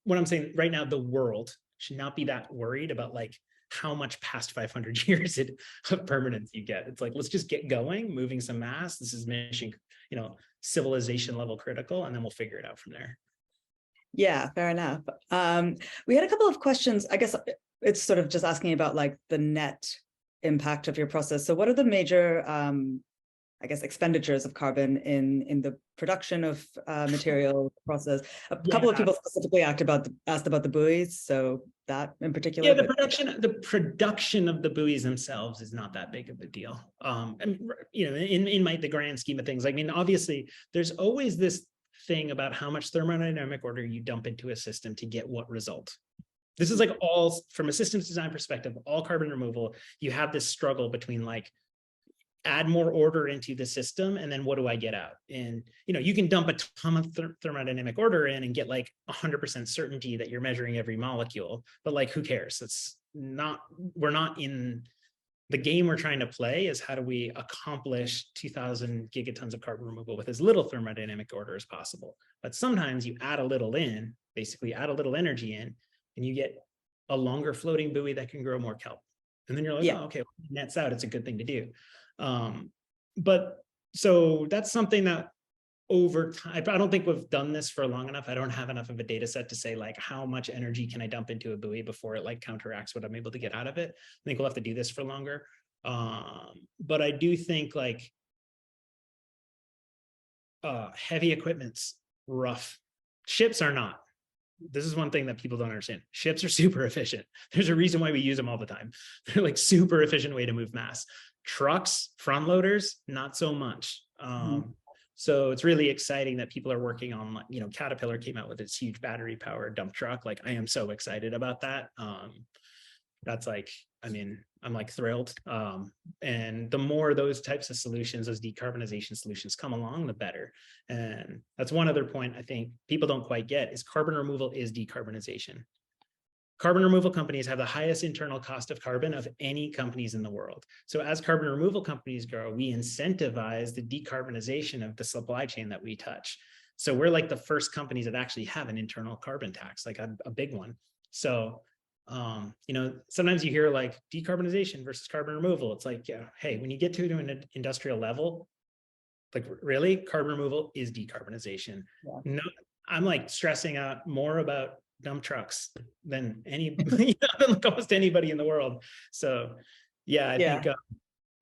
[SPEAKER 3] What I'm saying right now, the world should not be that worried about like how much past 500 years of permanence you get. It's like, let's just get going, moving some mass. This is mission, civilization level critical, and then we'll figure it out from there.
[SPEAKER 2] Yeah, fair enough. We had a couple of questions. I guess it's sort of just asking about like the net impact of your process. So what are the major expenditures of carbon in the production of material process? A couple of people specifically asked about the buoys, so that in particular.
[SPEAKER 3] Yeah, the production of the buoys themselves is not that big of a deal. And in the grand scheme of things, I mean, obviously, there's always this thing about how much thermodynamic order you dump into a system to get what result. This is like all, from a systems design perspective, all carbon removal, you have this struggle between like, add more order into the system, and then what do I get out? And you can dump a ton of thermodynamic order in and get like 100% certainty that you're measuring every molecule, but like, who cares? We're not in the game we're trying to play is how do we accomplish 2,000 gigatons of carbon removal with as little thermodynamic order as possible. But sometimes you add a little in, basically add a little energy in, and you get a longer floating buoy that can grow more kelp. And then you're like, oh, okay, well, it nets out. It's a good thing to do. But so that's something that over time, I don't think we've done this for long enough. I don't have enough of a data set to say like how much energy can I dump into a buoy before it like counteracts what I'm able to get out of it. I think we'll have to do this for longer. But I do think like heavy equipment's rough. Ships are not. This is one thing that people don't understand. Ships are super efficient. There's a reason why we use them all the time. They're like super efficient way to move mass. Trucks, front loaders, not so much. So it's really exciting that people are working on, you know, Caterpillar came out with its huge battery powered dump truck. Like I am so excited about that. That's like, I mean, I'm like thrilled. And the more those types of solutions, those decarbonization solutions come along, the better. And that's one other point I think people don't quite get is carbon removal is decarbonization. Carbon removal companies have the highest internal cost of carbon of any companies in the world. So as carbon removal companies grow, we incentivize the decarbonization of the supply chain that we touch. So we're like the first companies that actually have an internal carbon tax, like a big one. So, you know, sometimes you hear like decarbonization versus carbon removal. It's like, yeah, hey, when you get to an industrial level, like really, carbon removal is decarbonization. Yeah. No, I'm like stressing out more about dump trucks than any, you know, than like almost anybody in the world. So yeah, I think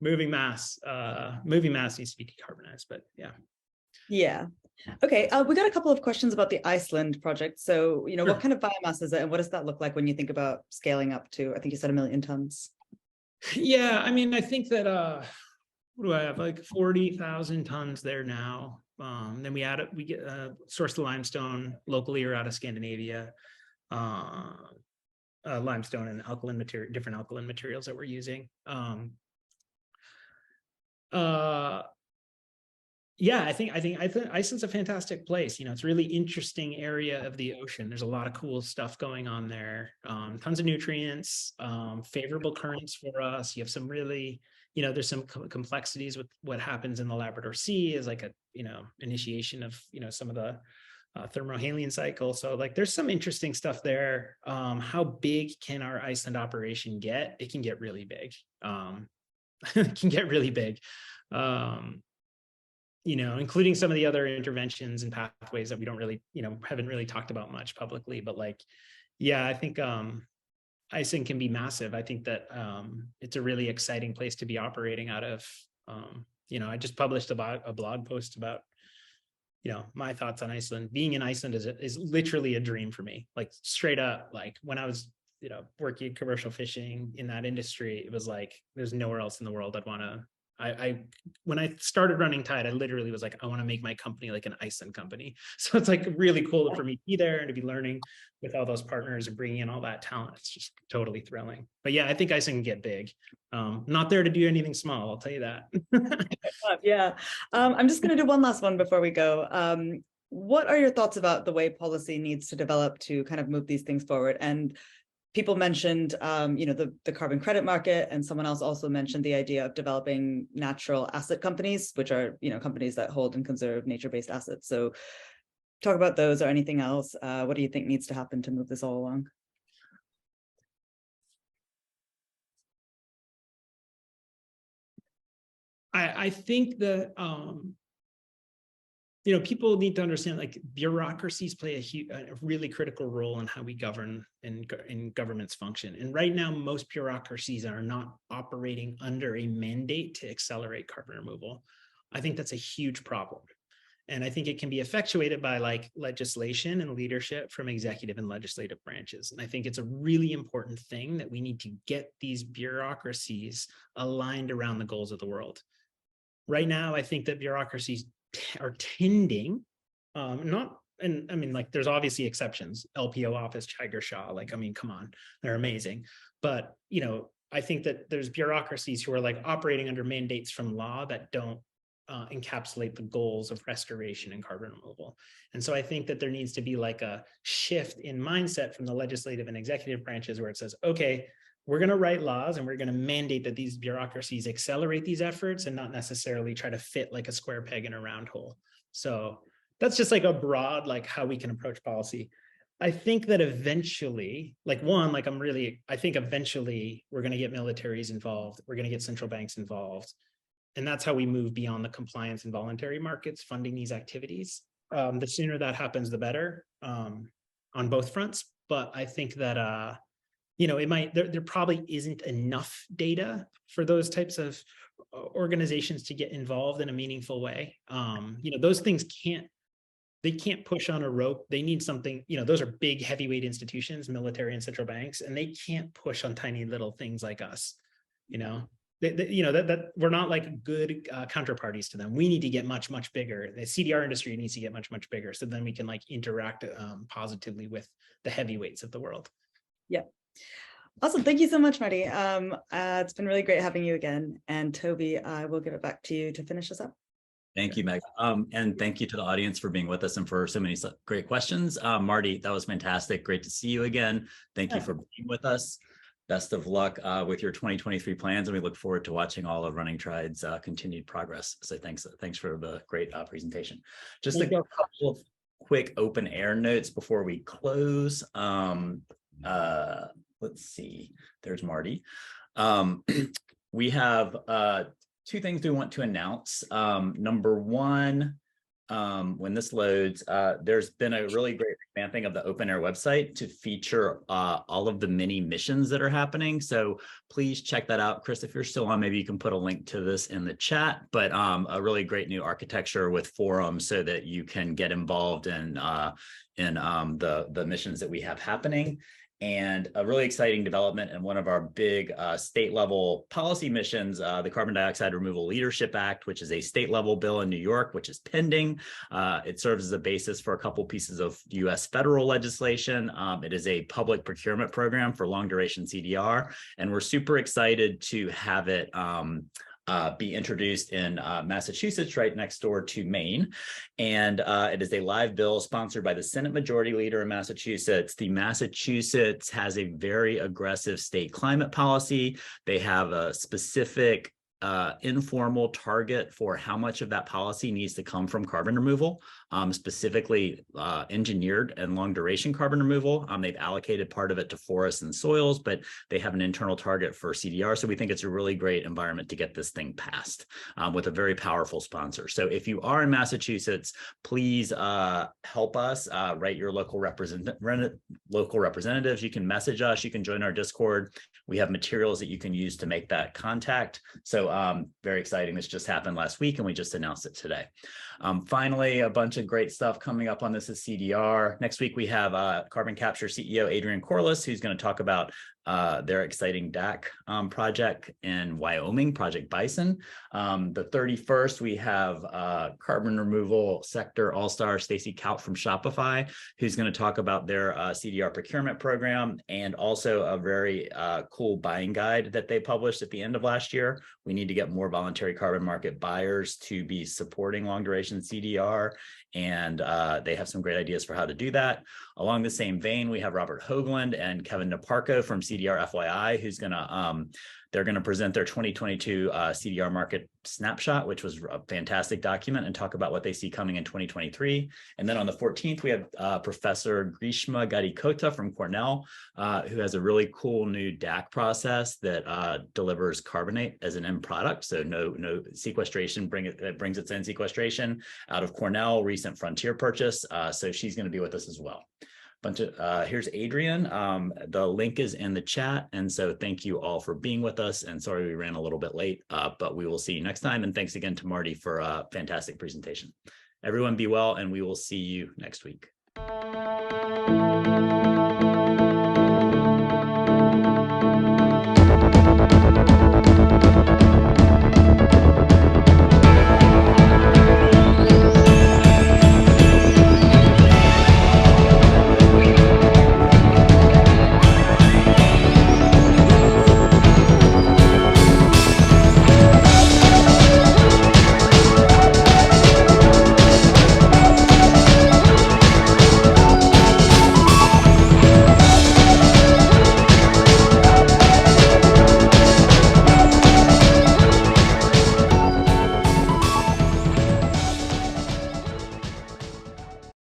[SPEAKER 3] moving mass needs to be decarbonized, but yeah.
[SPEAKER 2] Yeah. Okay. We got a couple of questions about the Iceland project. So, you know, what kind of biomass is it and what does that look like when you think about scaling up to, I think you said 1 million tons?
[SPEAKER 3] Yeah. I mean, I think that, what do I have? Like 40,000 tons there now. Then we get source the limestone locally or out of Scandinavia. Limestone and alkaline material, different alkaline materials that we're using. Yeah, I think Iceland's a fantastic place. You know, it's a really interesting area of the ocean. There's a lot of cool stuff going on there. Tons of nutrients, favorable currents for us. You have some really, you know, there's some complexities with what happens in the Labrador Sea is like a, you know, initiation of, you know, some of the thermohaline cycle. So like there's some interesting stuff there. How big can our Iceland operation get? It can get really big. It can get really big. You know, including some of the other interventions and pathways that we don't really, you know, haven't really talked about much publicly, but like, yeah, I think Iceland can be massive. I think that it's a really exciting place to be operating out of. You know, I just published a blog post about, you know, my thoughts on Iceland. Being in Iceland is literally a dream for me. Like straight up, like when I was, you know, working commercial fishing in that industry, it was like, there's nowhere else in the world I'd want to. When I started running Tide, I literally was like, I want to make my company like an Iceland company. So it's like really cool for me to be there and to be learning with all those partners and bringing in all that talent. It's just totally thrilling. But yeah, I think Iceland can get big. Not there to do anything small, I'll tell you that.
[SPEAKER 2] Yeah. I'm just going to do one last one before we go. What are your thoughts about the way policy needs to develop to kind of move these things forward? And people mentioned, you know, the carbon credit market, and someone else also mentioned the idea of developing natural asset companies, which are, you know, companies that hold and conserve nature-based assets. So talk about those or anything else. What do you think needs to happen to move this all along?
[SPEAKER 3] I think that, you know, people need to understand like bureaucracies play a really critical role in how we govern and governments function. And right now, most bureaucracies are not operating under a mandate to accelerate carbon removal. I think that's a huge problem. And I think it can be effectuated by like legislation and leadership from executive and legislative branches. And I think it's a really important thing that we need to get these bureaucracies aligned around the goals of the world. Right now, I think that bureaucracies are tending, not, and I mean, like, there's obviously exceptions, LPO office, Tiger Shaw, like, I mean, come on, they're amazing. But, you know, I think that there's bureaucracies who are like operating under mandates from law that don't encapsulate the goals of restoration and carbon removal. And so I think that there needs to be like a shift in mindset from the legislative and executive branches where it says, okay, we're going to write laws and we're going to mandate that these bureaucracies accelerate these efforts and not necessarily try to fit like a square peg in a round hole. So that's just like a broad, like how we can approach policy. I think that eventually, I think eventually we're going to get militaries involved. We're going to get central banks involved. And that's how we move beyond the compliance and voluntary markets funding these activities. The sooner that happens, the better on both fronts. But I think that, there probably isn't enough data for those types of organizations to get involved in a meaningful way. Those things they can't push on a rope. They need something, those are big heavyweight institutions, military and central banks, and they can't push on tiny little things like us, that we're not like good counterparties to them. We need to get much, much bigger. The CDR industry needs to get much, much bigger. So then we can like interact positively with the heavyweights of the world.
[SPEAKER 2] Yeah. Awesome. Thank you so much, Marty. It's been really great having you again. And Toby, I will give it back to you to finish us up.
[SPEAKER 1] Thank you, Meg. And thank you to the audience for being with us and for so many great questions. Marty, that was fantastic. Great to see you again. Thank you for being with us. Best of luck with your 2023 plans, and we look forward to watching all of Running Tride's continued progress. So thanks for the great presentation. Just a couple of quick open air notes before we close. Let's see, there's Marty. We have two things we want to announce. Number one, when this loads, there's been a really great revamping of the open air website to feature all of the mini missions that are happening. So please check that out. Chris, if you're still on, maybe you can put a link to this in the chat, but a really great new architecture with forums so that you can get involved in the missions that we have happening. And a really exciting development in one of our big state level policy missions, the Carbon Dioxide Removal Leadership Act, which is a state level bill in New York, which is pending. It serves as a basis for a couple pieces of US federal legislation. It is a public procurement program for long duration CDR, and we're super excited to have it be introduced in Massachusetts, right next door to Maine. And it is a live bill sponsored by the Senate Majority Leader in Massachusetts. The Massachusetts has a very aggressive state climate policy. They have a specific informal target for how much of that policy needs to come from carbon removal, specifically engineered and long duration carbon removal. They've allocated part of it to forests and soils, but they have an internal target for CDR. So we think it's a really great environment to get this thing passed with a very powerful sponsor. So if you are in Massachusetts, please help us write your local representatives. You can message us. You can join our Discord. We have materials that you can use to make that contact. So very exciting. This just happened last week and we just announced it today. Finally, a bunch of great stuff coming up on This Is CDR. Next week, we have Carbon Capture CEO Adrian Corliss, who's going to talk about their exciting DAC project in Wyoming, Project Bison. The 31st, we have carbon removal sector all-star Stacy Kaut from Shopify, who's going to talk about their CDR procurement program and also a very cool buying guide that they published at the end of last year. We need to get more voluntary carbon market buyers to be supporting long duration CDR, and they have some great ideas for how to do that. Along the same vein, we have Robert Hoagland and Kevin Naparko from CDR FYI, who's gonna they're going to present their 2022 CDR market snapshot, which was a fantastic document, and talk about what they see coming in 2023. And then on the 14th, we have Professor Grishma Gadikota from Cornell, who has a really cool new DAC process that delivers carbonate as an end product. So no sequestration, brings its own sequestration out of Cornell, recent frontier purchase. So she's going to be with us as well. Here's Adrian. The link is in the chat. And so thank you all for being with us. And sorry we ran a little bit late, but we will see you next time. And thanks again to Marty for a fantastic presentation. Everyone be well, and we will see you next week.